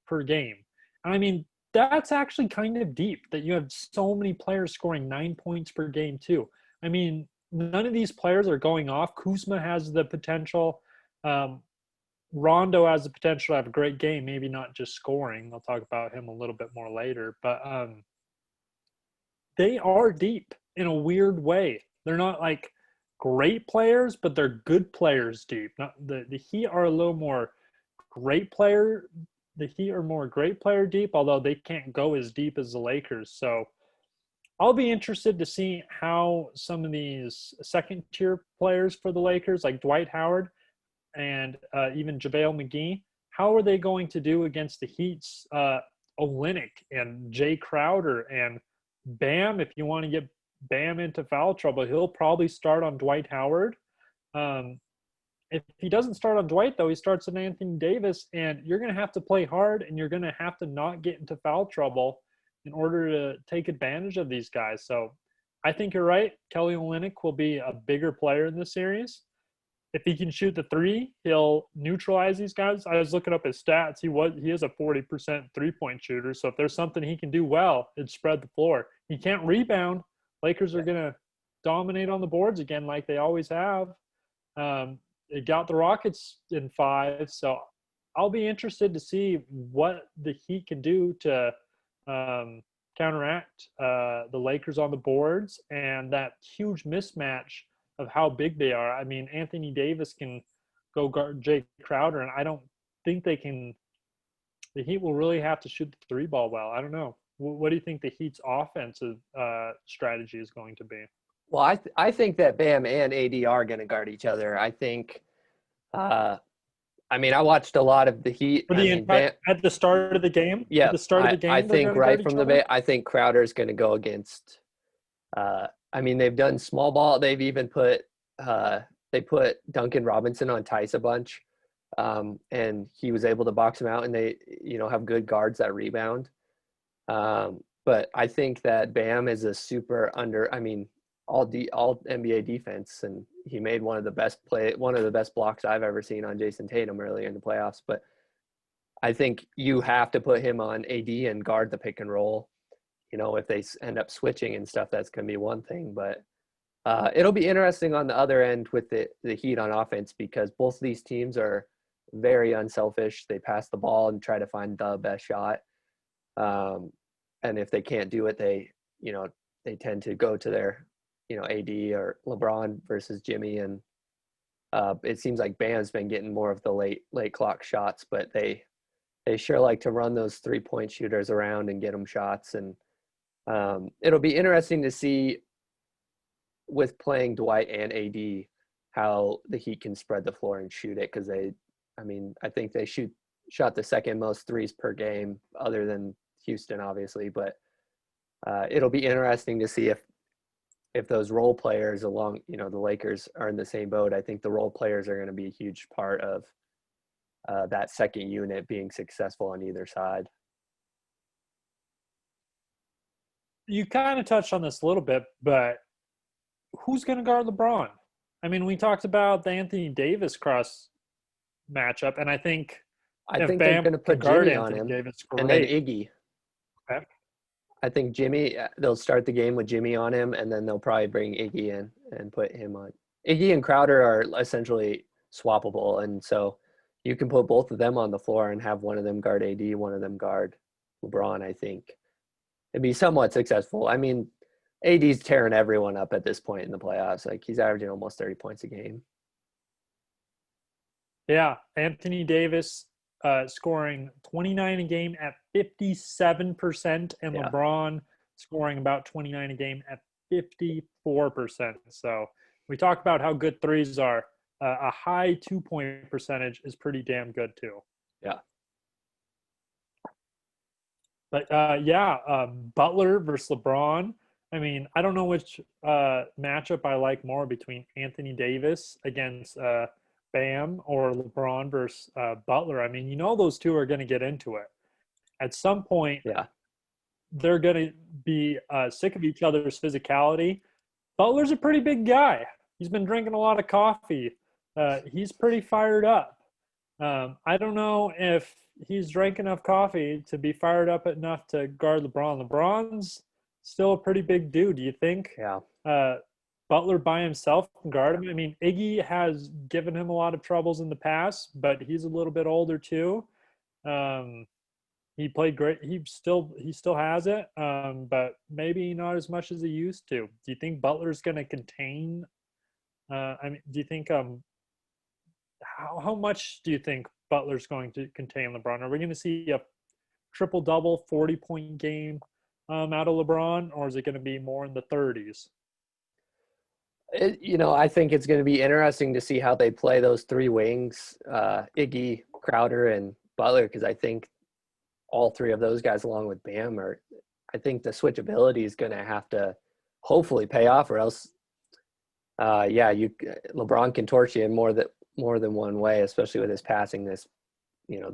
per game. I mean, that's actually kind of deep that you have so many players scoring 9 points per game too. I mean, none of these players are going off. Kuzma has the potential. Rondo has the potential to have a great game, maybe not just scoring. I'll talk about him a little bit more later. But they are deep in a weird way. They're not like great players, but they're good players deep. Not the Heat are a little more great player. The Heat are more great player deep, although they can't go as deep as the Lakers. So I'll be interested to see how some of these second tier players for the Lakers, like Dwight Howard and even JaVale McGee, how are they going to do against the Heat's Olynyk and Jay Crowder and Bam? If you want to get Bam into foul trouble, he'll probably start on Dwight Howard. If he doesn't start on Dwight, though, he starts on Anthony Davis, and you're going to have to play hard, and you're going to have to not get into foul trouble in order to take advantage of these guys. So I think you're right. Kelly Olynyk will be a bigger player in this series. If he can shoot the 3, he'll neutralize these guys. I was looking up his stats. He is a 40% 3-point shooter. So if there's something he can do well, it's spread the floor. He can't rebound. Lakers are going to dominate on the boards again like they always have. It got the Rockets in 5. So I'll be interested to see what the Heat can do to counteract the Lakers on the boards and that huge mismatch of how big they are. I mean, Anthony Davis can go guard Jay Crowder, and I don't think they can. The Heat will really have to shoot the 3 ball well. I don't know. What do you think the Heat's offensive strategy is going to be? Well, I think that Bam and AD are going to guard each other. I think. Uh, I mean, I watched a lot of the Heat. For I the mean, entire Bam. at the start of the game? At Yeah, the start of the I game, they're think going to right guard from each the other? bat, I think Crowder's going to go against. I mean, they've done small ball. They've even put they put Duncan Robinson on Tice a bunch, and he was able to box him out. And they have good guards that rebound. But I think that Bam is a super under. I mean, all NBA defense, and he made one of the best blocks I've ever seen on Jason Tatum earlier in the playoffs. But I think you have to put him on AD and guard the pick and roll. If they end up switching and stuff, that's going to be one thing. But it'll be interesting on the other end with the Heat on offense, because both of these teams are very unselfish. They pass the ball and try to find the best shot. And if they can't do it, they tend to go to their, AD or LeBron versus Jimmy. And it seems like Bam's been getting more of the late clock shots, but they sure like to run those 3-point shooters around and get them shots. And it'll be interesting to see with playing Dwight and AD how the Heat can spread the floor and shoot it, because I think they shot the second most threes per game, other than Houston, obviously. But it'll be interesting to see if those role players along, the Lakers are in the same boat. I think the role players are going to be a huge part of that second unit being successful on either side. You kind of touched on this a little bit, but who's going to guard LeBron? I mean, we talked about the Anthony Davis cross matchup, and I think if they're Bam going to can put guard Jimmy on Anthony him, Davis, and then great. Iggy. Okay. I think they'll start the game with Jimmy on him, and then they'll probably bring Iggy in and put him on. Iggy and Crowder are essentially swappable, and so you can put both of them on the floor and have one of them guard AD, one of them guard LeBron. I think it'd be somewhat successful. I mean, AD's tearing everyone up at this point in the playoffs. Like, he's averaging almost 30 points a game. Yeah, Anthony Davis scoring 29 a game at 57%, and Yeah. LeBron scoring about 29 a game at 54%. So we talk about how good threes are. A high 2-point percentage is pretty damn good too. Yeah. But Butler versus LeBron. I mean, I don't know which matchup I like more between Anthony Davis against Bam or LeBron versus Butler. I mean, those two are going to get into it. At some point, Yeah. they're going to be sick of each other's physicality. Butler's a pretty big guy. He's been drinking a lot of coffee. He's pretty fired up. I don't know if he's drank enough coffee to be fired up enough to guard LeBron. LeBron's still a pretty big dude. Do you think Yeah. Butler by himself can guard him? I mean, Iggy has given him a lot of troubles in the past, but he's a little bit older too. He played great. He still has it, but maybe not as much as he used to. Do you think Butler's going to contain? Do you think how much do you think Butler's going to contain LeBron? Are we going to see a triple-double, 40-point game out of LeBron, or is it going to be more in the 30s? I think it's going to be interesting to see how they play those three wings, Iggy, Crowder, and Butler, because I think all three of those guys, along with Bam, I think the switchability is going to have to hopefully pay off, or else, LeBron can torch you in more than one way, especially with his passing this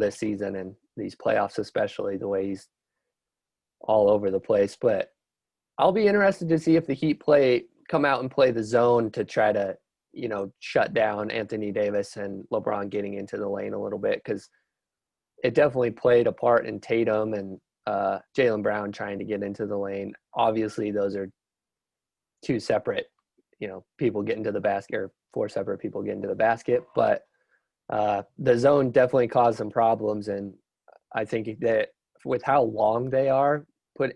season and these playoffs, especially the way he's all over the place. But I'll be interested to see if the Heat come out and play the zone to try to, shut down Anthony Davis and LeBron getting into the lane a little bit, because it definitely played a part in Tatum and Jaylen Brown trying to get into the lane. Obviously, those are two separate, people getting to the basket, or four separate people getting to the basket. But the zone definitely caused some problems, and I think that with how long they are,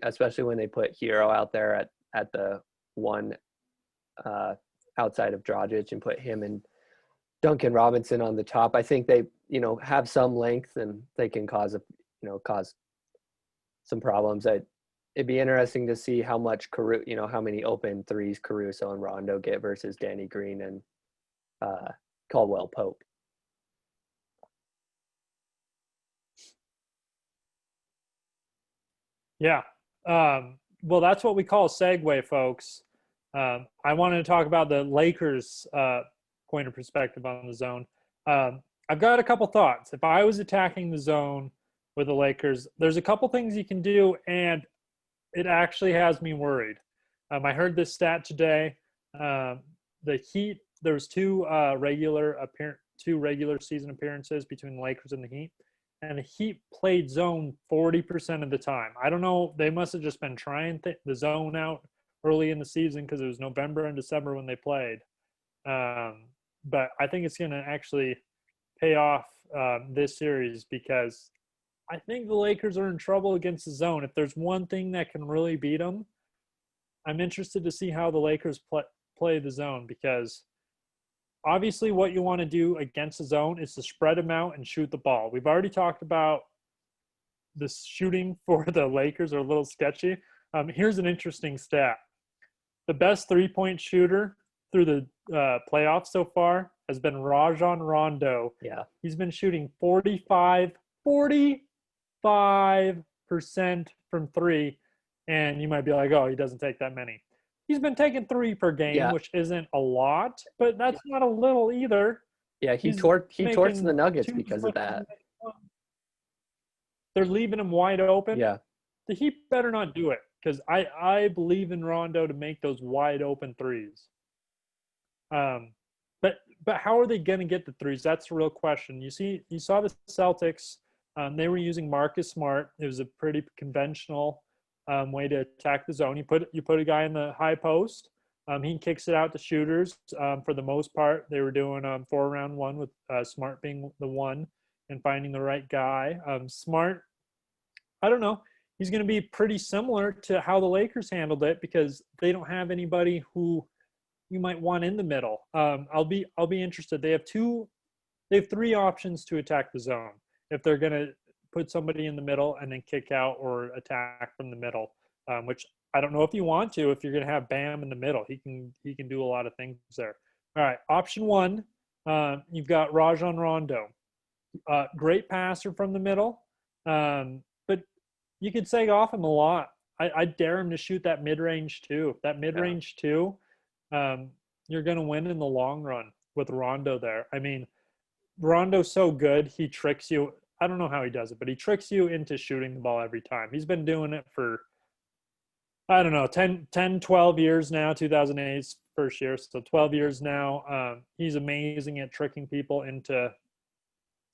especially when they put Hero out there at the one outside of Dragic and put him and Duncan Robinson on the top, I think they have some length, and they can cause some problems. it'd be interesting to see how much how many open threes Caruso and Rondo get versus Danny Green and Caldwell Pope. Yeah. Well, that's what we call a segue, folks. I wanted to talk about the Lakers' point of perspective on the zone. I've got a couple thoughts. If I was attacking the zone with the Lakers, there's a couple things you can do, and it actually has me worried. I heard this stat today. The Heat, there was two regular season appearances between the Lakers and the Heat, and the Heat played zone 40% of the time. I don't know. They must have just been trying the zone out early in the season because it was November and December when they played. But I think it's going to actually pay off this series because I think the Lakers are in trouble against the zone. If there's one thing that can really beat them, I'm interested to see how the Lakers play the zone because obviously what you want to do against the zone is to spread them out and shoot the ball. We've already talked about the shooting for the Lakers are a little sketchy. Here's an interesting stat. The best three-point shooter through the playoffs so far has been Rajon Rondo. Yeah. He's been shooting 45% from three. And you might be like, oh, he doesn't take that many. He's been taking 3 per game, which isn't a lot, but that's not a little either. Yeah, he torched the Nuggets because of that. They're leaving him wide open. Yeah. The Heat better not do it because I believe in Rondo to make those wide open threes. But how are they going to get the threes? That's the real question. You saw the Celtics. They were using Marcus Smart. It was a pretty conventional way to attack the zone. You put a guy in the high post. He kicks it out to shooters. For the most part, they were doing 4-round-1 with Smart being the one and finding the right guy. Smart, I don't know. He's going to be pretty similar to how the Lakers handled it because they don't have anybody who you might want in the middle. I'll be interested. They have 3 options to attack the zone if they're going to put somebody in the middle and then kick out or attack from the middle, which I don't know if you want to. If you're going to have Bam in the middle, he can do a lot of things there. All right, option 1, you've got Rajon Rondo, great passer from the middle, but you could sag off him a lot. I dare him to shoot that mid-range too. That mid-range too, you're going to win in the long run with Rondo there. I mean, Rondo's so good, he tricks you. I don't know how he does it, but he tricks you into shooting the ball every time. He's been doing it for, I don't know, 10 12 years now, 2008's first year, so 12 years now. He's amazing at tricking people into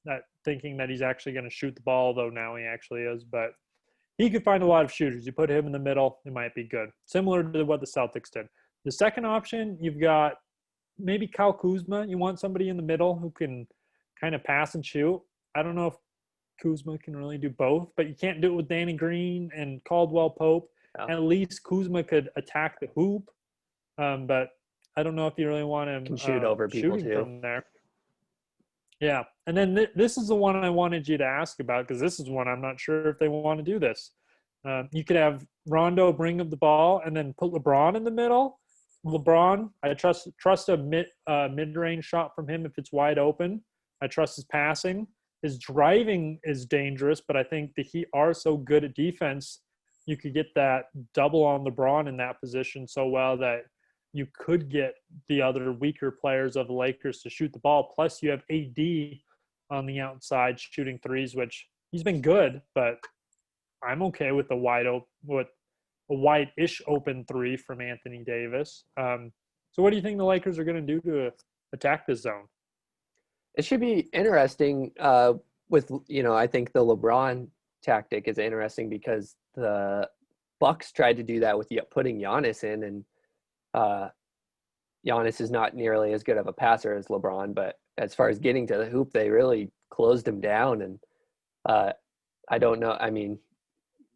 that, thinking that he's actually going to shoot the ball, though now he actually is. But he could find a lot of shooters. You put him in the middle, it might be good. Similar to what the Celtics did. The second option, you've got maybe Kyle Kuzma. You want somebody in the middle who can kind of pass and shoot. I don't know if Kuzma can really do both, but you can't do it with Danny Green and Caldwell Pope. Yeah. At least Kuzma could attack the hoop, but I don't know if you really want him can shoot over people too from there. Yeah, and then this is the one I wanted you to ask about because this is one I'm not sure if they want to do this. You could have Rondo bring up the ball and then put LeBron in the middle. LeBron, I trust a mid-range shot from him if it's wide open. I trust his passing. His driving is dangerous, but I think the Heat are so good at defense, you could get that double on LeBron in that position so well that you could get the other weaker players of the Lakers to shoot the ball. Plus, you have AD on the outside shooting threes, which he's been good, but I'm okay with a wide-ish open 3 from Anthony Davis. So what do you think the Lakers are going to do to attack this zone? It should be interesting with, I think the LeBron tactic is interesting because the Bucks tried to do that with putting Giannis in, and Giannis is not nearly as good of a passer as LeBron, but as far as getting to the hoop, they really closed him down. And I don't know. I mean,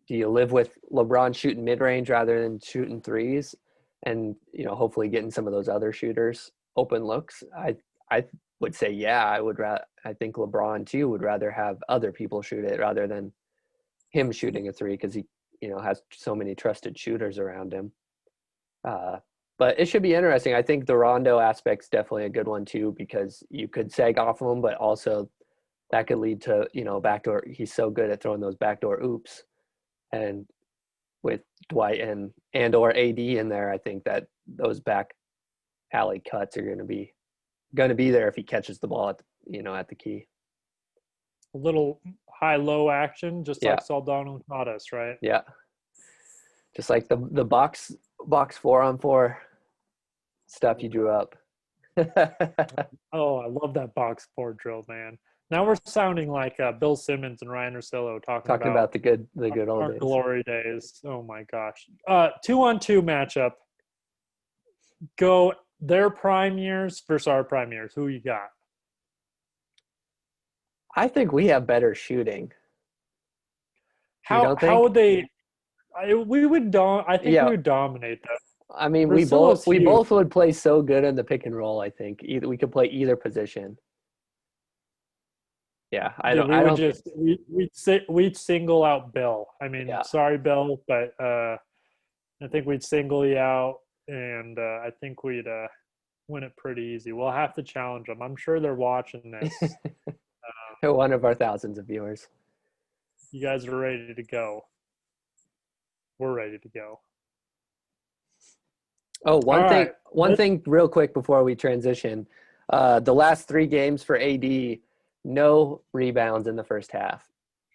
do you live with LeBron shooting mid-range rather than shooting threes and, hopefully getting some of those other shooters open looks? I would say, yeah, I think LeBron too would rather have other people shoot it rather than him shooting a 3 because has so many trusted shooters around him. But it should be interesting. I think the Rondo aspect's definitely a good one too, because you could sag off of him, but also that could lead to, backdoor. He's so good at throwing those backdoor oops. And with Dwight and or AD in there, I think that those back alley cuts are going to be there if he catches the ball at the key. A little high-low action, just Yeah. like Saldano taught us, right? Yeah. Just like the box 4-on-4 stuff you drew up. Oh, I love that box four drill, man. Now we're sounding like Bill Simmons and Ryan Russillo talking about the good old our days. glory days. Oh my gosh. 2-on-2 matchup. Go their prime years versus our prime years. Who you got? I think we have better shooting. How would they? We would I think we would dominate them. I mean, Russillo's we huge. both would play so good in the pick and roll. I think we could play either position. Yeah, we'd single out Bill. I mean, Yeah. sorry, Bill, but I think we'd single you out, and I think we'd win it pretty easy. We'll have to challenge them. I'm sure they're watching this. One of our thousands of viewers. You guys are ready to go. We're ready to go. Oh, one right. thing real quick before we transition. The last 3 games for AD, no rebounds in the first half.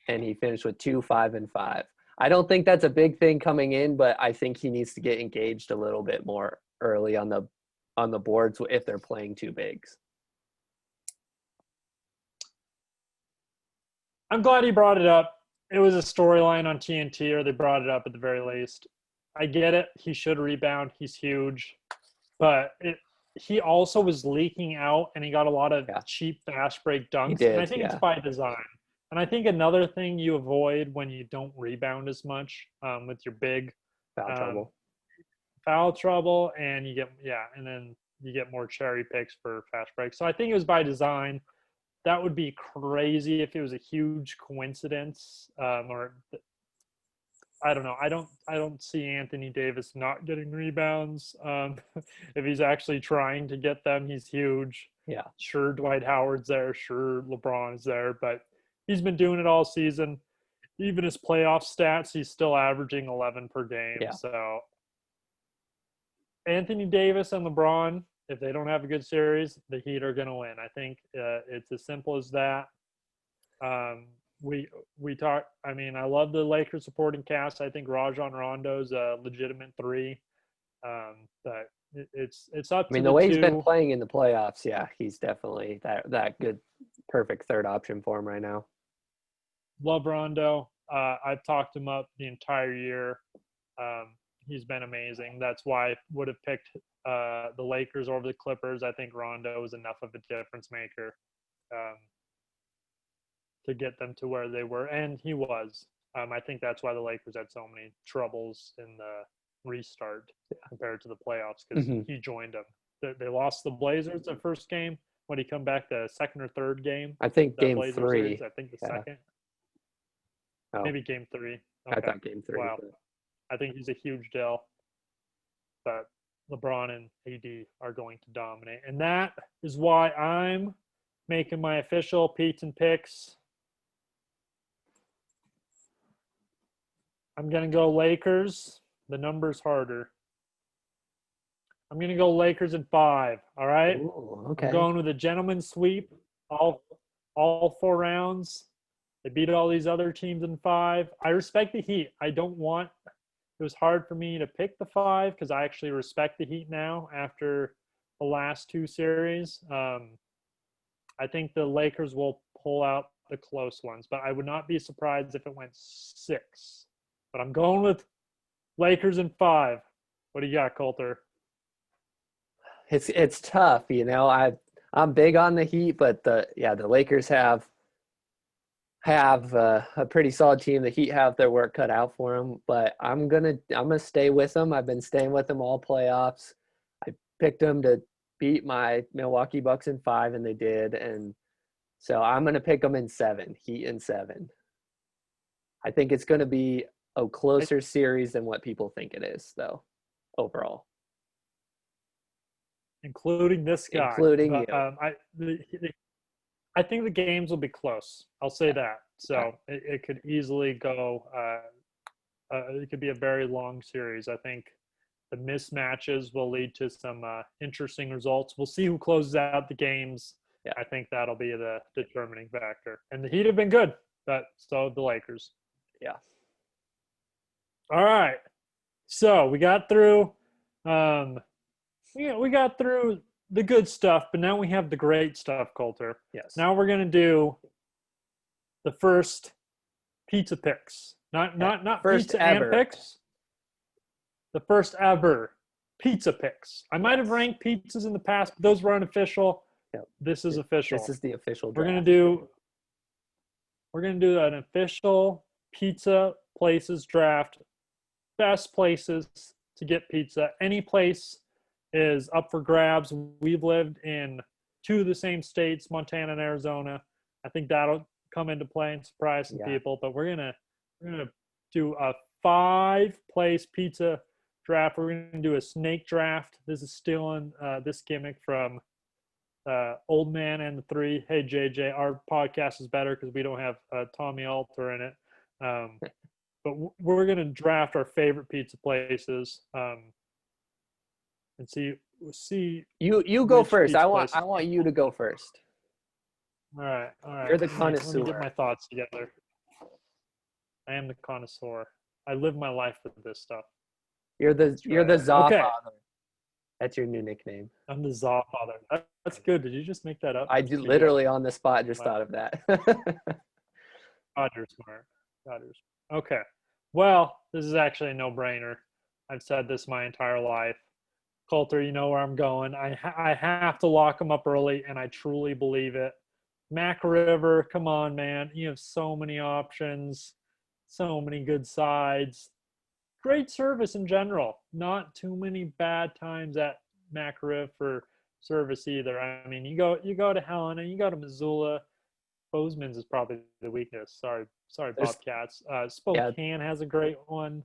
And he finished with 2, 5, and 5. I don't think that's a big thing coming in, but I think he needs to get engaged a little bit more early on the boards if they're playing 2 bigs. I'm glad he brought it up. It was a storyline on TNT, or they brought it up at the very least. I get it. He should rebound. He's huge. But he also was leaking out, and he got a lot of cheap fast break dunks. And I think it's by design. And I think another thing you avoid when you don't rebound as much with your big foul trouble, and you get and then you get more cherry picks for fast breaks. So I think it was by design. That would be crazy if it was a huge coincidence, or I don't know. I don't see Anthony Davis not getting rebounds. If he's actually trying to get them, he's huge. Yeah. Sure, Dwight Howard's there. Sure, LeBron is there, but he's been doing it all season. Even his playoff stats, he's still averaging 11 per game. Yeah. So Anthony Davis and LeBron, if they don't have a good series, the Heat are going to win. I think it's as simple as that. We talk. I mean, I love the Lakers supporting cast. I think Rajon Rondo's a legitimate 3. But it's up. I mean, the way he's been playing in the playoffs, he's definitely that good, perfect third option for him right now. Love Rondo. I've talked him up the entire year. He's been amazing. That's why I would have picked the Lakers over the Clippers. I think Rondo was enough of a difference maker to get them to where they were, and he was. I think that's why the Lakers had so many troubles in the restart compared to the playoffs, because he joined them. They lost the Blazers the first game. When he come back the second or third game? I think game Blazers 3. series, I think the second. Oh. Maybe game 3. Okay. I thought game 3. Wow. I think he's a huge deal. But LeBron and AD are going to dominate. And that is why I'm making my official Pete's and Picks. I'm going to go Lakers. The number's harder. I'm going to go Lakers in 5. All right? Ooh, okay. I'm going with a gentleman's sweep all 4 rounds. They beat all these other teams in 5. I respect the Heat. It was hard for me to pick the 5 because I actually respect the Heat now after the last 2 series. I think the Lakers will pull out the close ones, but I would not be surprised if it went 6. But I'm going with Lakers in 5. What do you got, Coulter? It's tough, I'm big on the Heat, but the Lakers have a pretty solid team. The Heat have their work cut out for them, but I'm gonna stay with them. I've been staying with them all playoffs. I picked them to beat my Milwaukee Bucks in 5, and they did, and so I'm gonna pick them in 7. Heat in 7. I think it's gonna be a closer series than what people think it is, though, overall. Including this guy. Including but, you. I think the games will be close. I'll say that. So it could easily go. It could be a very long series. I think the mismatches will lead to some interesting results. We'll see who closes out the games. Yeah. I think that'll be the determining factor. And the Heat have been good, but so have the Lakers. Yeah. All right. So we got through. We got through the good stuff, but now we have the great stuff, Coulter. Yes. Now we're gonna do the first pizza picks. Not first pizza ever. and picks. The first ever pizza picks. I might have ranked pizzas in the past, but those were unofficial. Yep. This is official. This is the official We're draft. gonna do an official pizza places draft. Best places to get pizza. Any place is up for grabs. We've lived in 2 of the same states, Montana and Arizona. I think that'll come into play and surprise some people. But we're gonna do a 5-place pizza draft. We're gonna do a snake draft. This is stealing this gimmick from Old Man and the Three. Hey JJ, our podcast is better because we don't have Tommy Alter in it. But we're gonna draft our favorite pizza places. And see. You go first. I place. want you to go first. All right. You're the Let me connoisseur. get my thoughts together. I am the connoisseur. I live my life with this stuff. You're the Zawfather. Okay. That's your new nickname. I'm the Zawfather. That's good. Did you just make that up? I did literally on the spot just thought of that. Roger smart. Okay. Well, this is actually a no-brainer. I've said this my entire life. Coulter, you know where I'm going. I have to lock them up early, and I truly believe it. Mac River, come on, man. You have so many options, so many good sides. Great service in general. Not too many bad times at Mac River for service either. I mean, you go to Helena, you go to Missoula. Bozeman's is probably the weakness. Sorry, Bobcats. Spokane has a great one.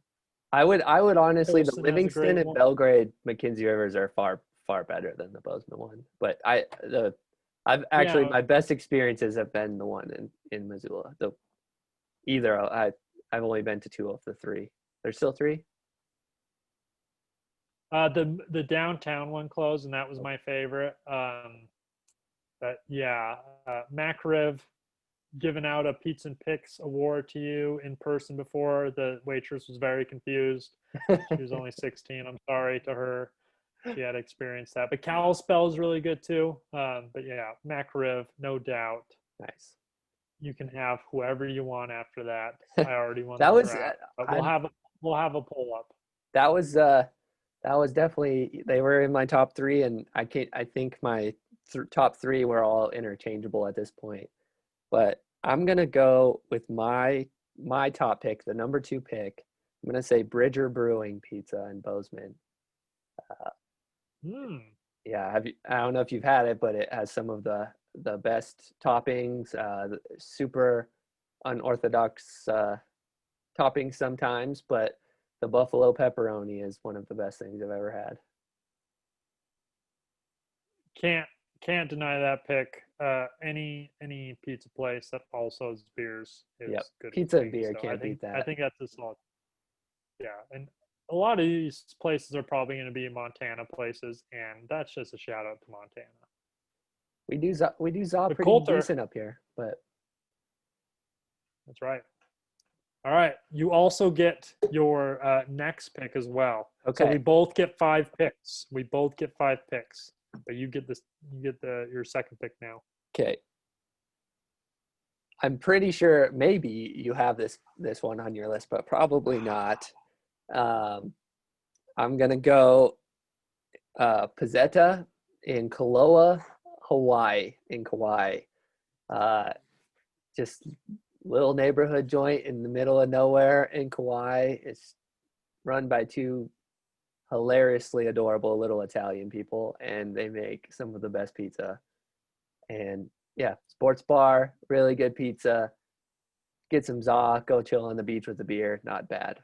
I would honestly, Polson the Livingston and one. Belgrade McKenzie Rivers are far better than the Bozeman one. But I've actually my best experiences have been the one in Missoula. I've only been to 2 of the 3. There's still 3. The downtown one closed, and that was my favorite. But yeah, Mac Riv given out a Pizza and Picks award to you in person before. The waitress was very confused. She was only 16. I'm sorry to her. She had experienced that. But Kalispell is really good too. But yeah, Mac Riv, no doubt. Nice. You can have whoever you want after that. I already won that the was. draft. But we'll have a poll up. That was definitely, they were in my top 3, and I think my top 3 were all interchangeable at this point. But I'm gonna go with my top pick, the number 2 pick. I'm gonna say Bridger Brewing Pizza in Bozeman. Yeah, I don't know if you've had it, but it has some of the best toppings, super unorthodox toppings sometimes, but the buffalo pepperoni is one of the best things I've ever had. Can't deny that pick. Any pizza place that also has beers is good. Pizza and beer, can't beat that. I think that's a solid. Yeah, and a lot of these places are probably going to be Montana places, and that's just a shout out to Montana. We do Zaw pretty Coulter, decent up here, but that's right. All right, you also get your next pick as well. Okay. So we both get 5 picks. But you get your second pick now. Okay. I'm pretty sure maybe you have this one on your list, but probably not. I'm gonna go Pizzetta in Kaloa, Hawaii, in Kauai. Just little neighborhood joint in the middle of nowhere in Kauai. It's run by 2 hilariously adorable little Italian people, and they make some of the best pizza. And yeah, sports bar, really good pizza. get some za, go chill on the beach with a beer. Not bad.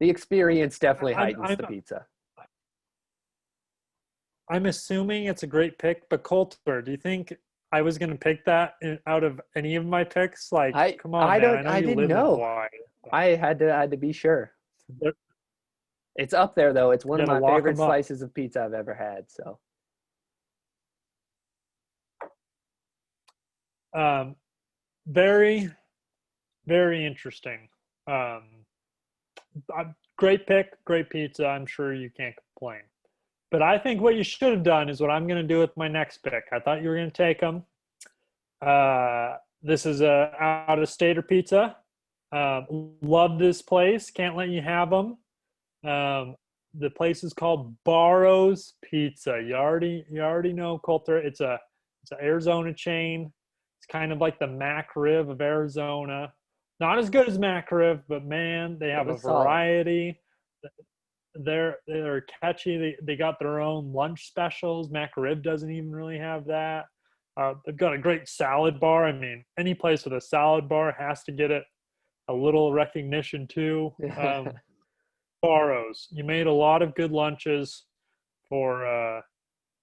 The experience definitely I'm heightens I'm the pizza. I'm assuming it's a great pick, but Coulter, do you think I was going to pick that out of any of my picks? Like, come on, man. I know I you didn't live in know. Hawaii. I had to be sure. You It's up there though. It's one of got to my lock favorite them up. slices of pizza I've ever had. So Um, very, very interesting. Um, great pick, great pizza. I'm sure you can't complain. But I think what you should have done is what I'm going to do with my next pick. I thought you were going to take them. This is a out of stater pizza. Love this place. Can't let you have them. The place is called Barrows Pizza. You already know, Coulter. It's an Arizona chain. It's kind of like the Mac Rib of Arizona. Not as good as Mac Rib, but man, they it have a was solid. variety. They're catchy. They got their own lunch specials. Mac Rib doesn't even really have that. They've got a great salad bar. I mean, any place with a salad bar has to get it a little recognition too. Barrows, you made a lot of good lunches for a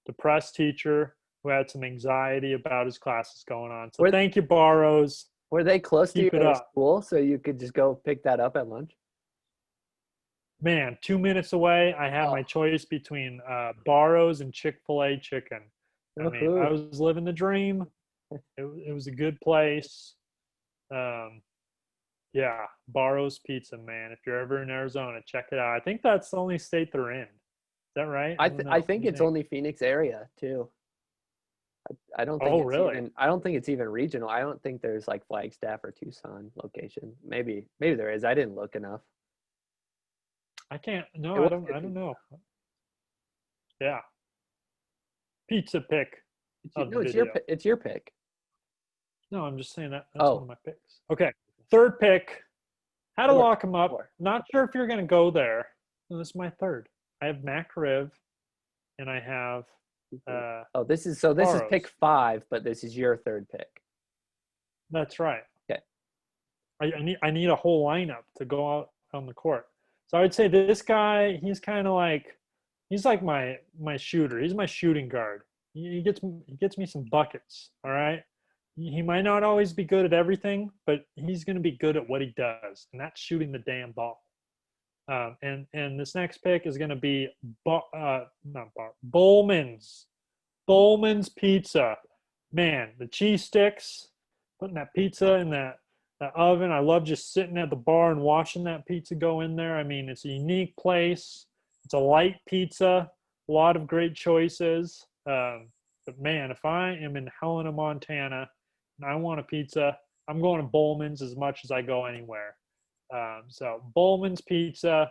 depressed teacher who had some anxiety about his classes going on. So were thank you, Barrows. were they close to Keep it your up. school so you could just go pick that up at lunch? Man, 2 minutes away, I had Oh, my choice between Barrows and Chick-fil-A chicken. I mean, I woohoo. was living the dream. It was a good place. Um, yeah, Barrows Pizza, man. If you're ever in Arizona, check it out. I think that's the only state they're in. Is that right? I don't I know. What think do you it's think? only Phoenix area too. Oh, really? I don't think it's even regional. I don't think there's like Flagstaff or Tucson location. Maybe there is. I didn't look enough. I can't. No, It I was don't. good I don't pizza. know. Yeah, pizza pick of the No, it's your video. it's your pick. No, I'm just saying that that's one Oh, of my picks. Okay, third pick. How to four. lock them up? Four. Not sure if you're going to go there. No, this is my third. I have Mac Riv and I have uh, Oh, this is pick Barrows. 5, but this is your third pick. That's right. Okay. I need a whole lineup to go out on the court. So I would say this guy, he's like my shooter. He's my shooting guard. He gets me some buckets. All right. He might not always be good at everything, but he's going to be good at what he does, and that's shooting the damn ball. And this next pick is going to be not Bar Bowman's Pizza. Man, the cheese sticks, putting that pizza in that oven. I love just sitting at the bar and watching that pizza go in there. I mean, it's a unique place. It's a light pizza, a lot of great choices. But man, if I am in Helena, Montana, and I want a pizza, I'm going to Bowman's as much as I go anywhere. So Bowman's Pizza,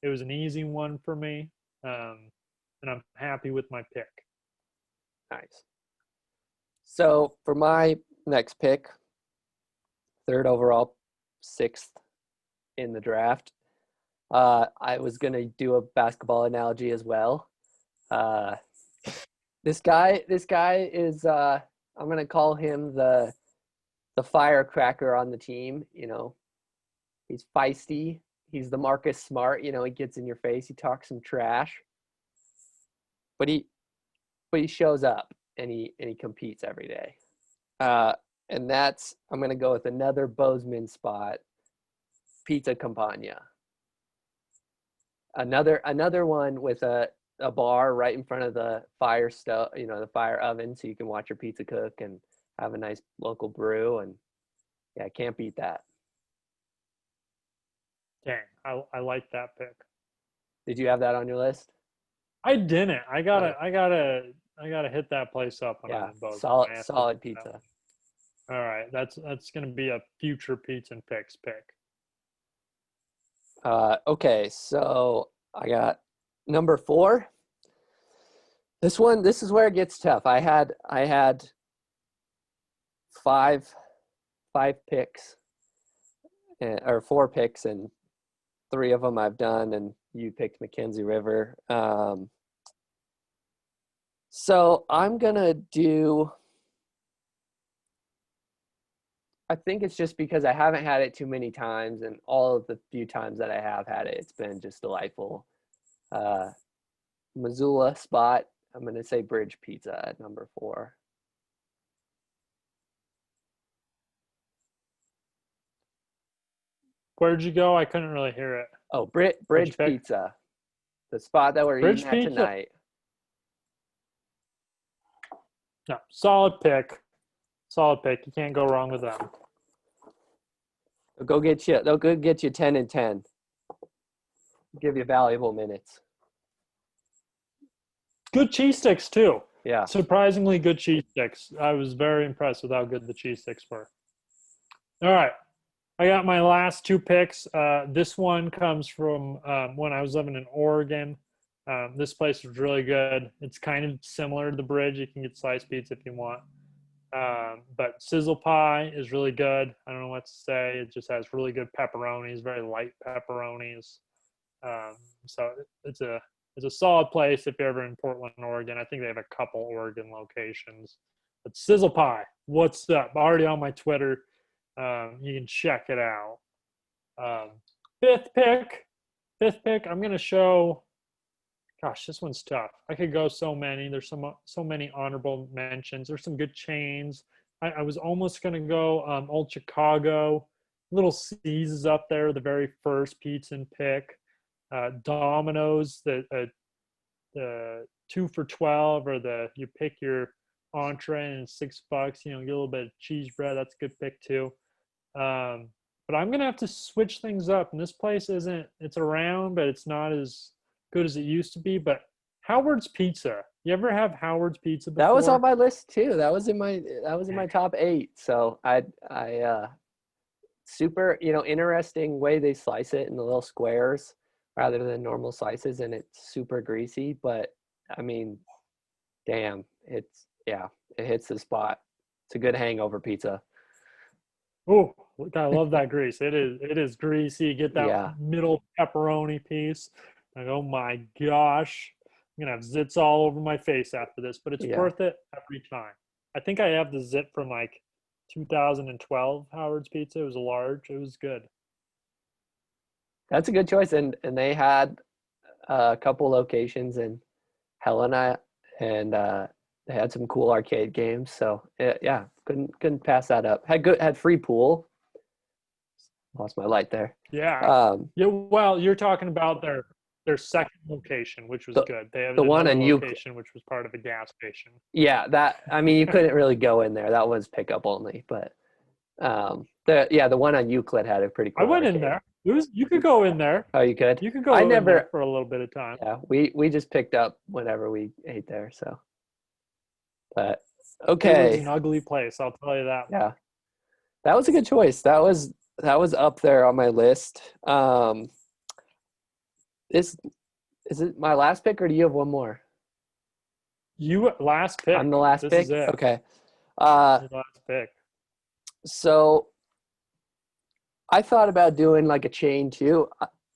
it was an easy one for me, and I'm happy with my pick. Nice. So for my next pick, third overall, sixth in the draft, I was gonna do a basketball analogy as well. Uh, this guy is I'm gonna call him the firecracker on the team. You know, he's feisty. He's the Marcus Smart. You know, he gets in your face. He talks some trash, but he shows up and he competes every day. Uh, and that's I'm gonna go with another Bozeman spot, Pizza Campagna. Another one with a bar right in front of the fire stove, you know, the fire oven, so you can watch your pizza cook and have a nice local brew. And yeah, I can't beat that. Dang, I like that pick. Did you have that on your list? I didn't. I Okay. gotta I gotta I gotta hit that place up when I'm Yeah, in Bozeman. I have to do solid that. pizza. All right, that's gonna be a future Pizza and Picks pick. Okay, so I got number 4. This is where it gets tough. I had five picks, or 4 picks, and 3 of them I've done, and you picked Mackenzie River. So I'm gonna do. I think it's just because I haven't had it too many times, and all of the few times that I have had it, it's been just delightful. Uh, Missoula spot. I'm gonna say Bridge Pizza at number 4. Where'd you go? I couldn't really hear it. Oh, What'd you Bridge pick? Pizza, the spot that we're eating Bridge at Pizza. tonight. No, solid pick. Solid pick. You can't go wrong with them. They'll go get you 10 and 10. Give you valuable minutes. Good cheese sticks too. Yeah. Surprisingly good cheese sticks. I was very impressed with how good the cheese sticks were. All right. I got my last 2 picks. This one comes from when I was living in Oregon. This place was really good. It's kind of similar to the Bridge. You can get sliced pizza if you want. But Sizzle Pie is really good. I don't know what to say. It just has really good pepperonis, very light pepperonis. So it's a solid place if you're ever in Portland, Oregon. I think they have a couple Oregon locations. But Sizzle Pie, what's up? Already on my Twitter. You can check it out. Fifth pick. I'm going to show. Gosh, this one's tough. I could go so many. There's so many honorable mentions. There's some good chains. I was almost going to go Old Chicago. Little C's is up there, the very first pizza and pick. Domino's, the 2 for $12, or you pick your entree and it's $6. You know, get a little bit of cheese bread. That's a good pick too. But I'm gonna have to switch things up. And this place it's around, but it's not as good as it used to be. But Howard's Pizza. You ever have Howard's Pizza before? That was on my list too. That was in my top 8. So I super, interesting way they slice it in the little squares rather than normal slices, and it's super greasy. But I mean, damn, it hits the spot. It's a good hangover pizza. Oh, I love that grease. It is greasy. You get that middle pepperoni piece. Like, oh my gosh, I'm gonna have zits all over my face after this, but it's worth it every time. I think I have the zit from like 2012 Howard's Pizza. It was a large. It was good. That's a good choice, and they had a couple locations in Helena, and they had some cool arcade games. So yeah, couldn't pass that up. Had free pool. Lost my light there. Yeah. Well, you're talking about their second location, which was good. They have the one on location, which was part of a gas station. Yeah, you couldn't really go in there. That was pickup only. But the one on Euclid had a pretty cool. I went in there. You could go in there. Oh, you could? You could go in there for a little bit of time. Yeah, we just picked up whenever we ate there. So, but okay. It was an ugly place, I'll tell you that. Yeah, that was a good choice. That was up there on my list. Is it my last pick, or do you have one more? You last pick. I'm the last pick? Is it. Okay. Last pick. So I thought about doing like a chain too.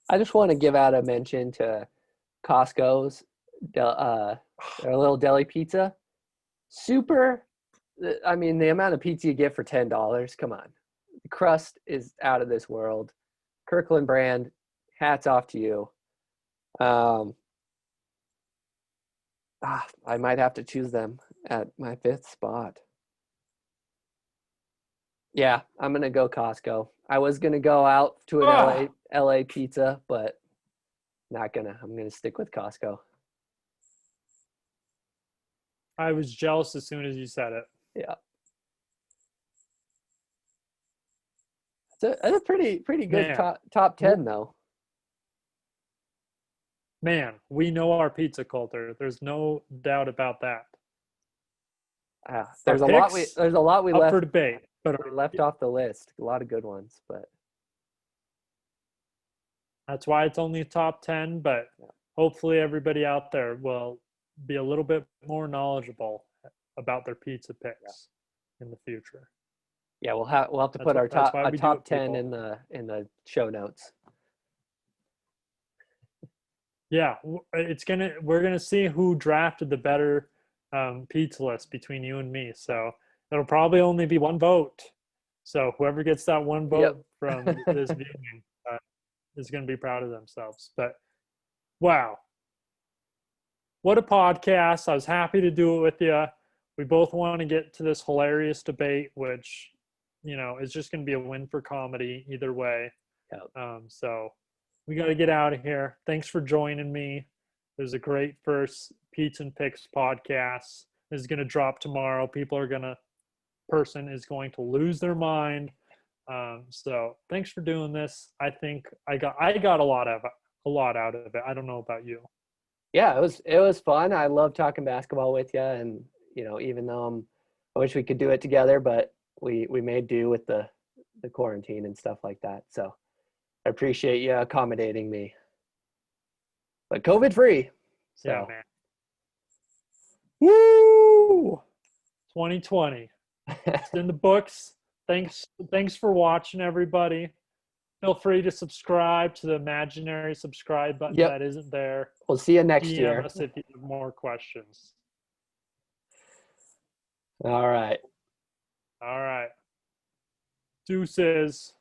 I just want to give out a mention to Costco's their little deli pizza. Super. I mean, the amount of pizza you get for $10. Come on. The crust is out of this world. Kirkland brand, hats off to you. I might have to choose them at my 5th spot. Yeah, I'm gonna go Costco. I was gonna go out to an LA pizza, but not gonna. I'm gonna stick with Costco. I was jealous as soon as you said it. Yeah. That's a pretty good top 10 though. Man, we know our pizza culture. There's no doubt about that. There's a lot we up left for debate, but we left off the list. A lot of good ones, but that's why it's only top 10. But hopefully, everybody out there will be a little bit more knowledgeable about their pizza picks in the future. Yeah, we'll have to put our top 10 in the show notes. Yeah, we're gonna see who drafted the better pizza list between you and me. So it'll probably only be one vote. So whoever gets that one vote Yep. from this viewing is going to be proud of themselves. But wow, what a podcast. I was happy to do it with you. We both want to get to this hilarious debate, which, is just going to be a win for comedy either way. Yep. So we got to get out of here. Thanks for joining me. It was a great first Pete's and Picks podcast. This is going to drop tomorrow. Person is going to lose their mind. So thanks for doing this. I think I got a lot out of it. I don't know about you. Yeah, it was fun. I love talking basketball with you, and even though I wish we could do it together, but we made do with the quarantine and stuff like that. So I appreciate you accommodating me, but COVID free. So. Yeah, man. Woo! 2020. It's in the books. Thanks for watching, everybody. Feel free to subscribe to the imaginary subscribe button Yep. that isn't there. We'll see you next DM year. us if you have more questions. All right. All right. Deuces.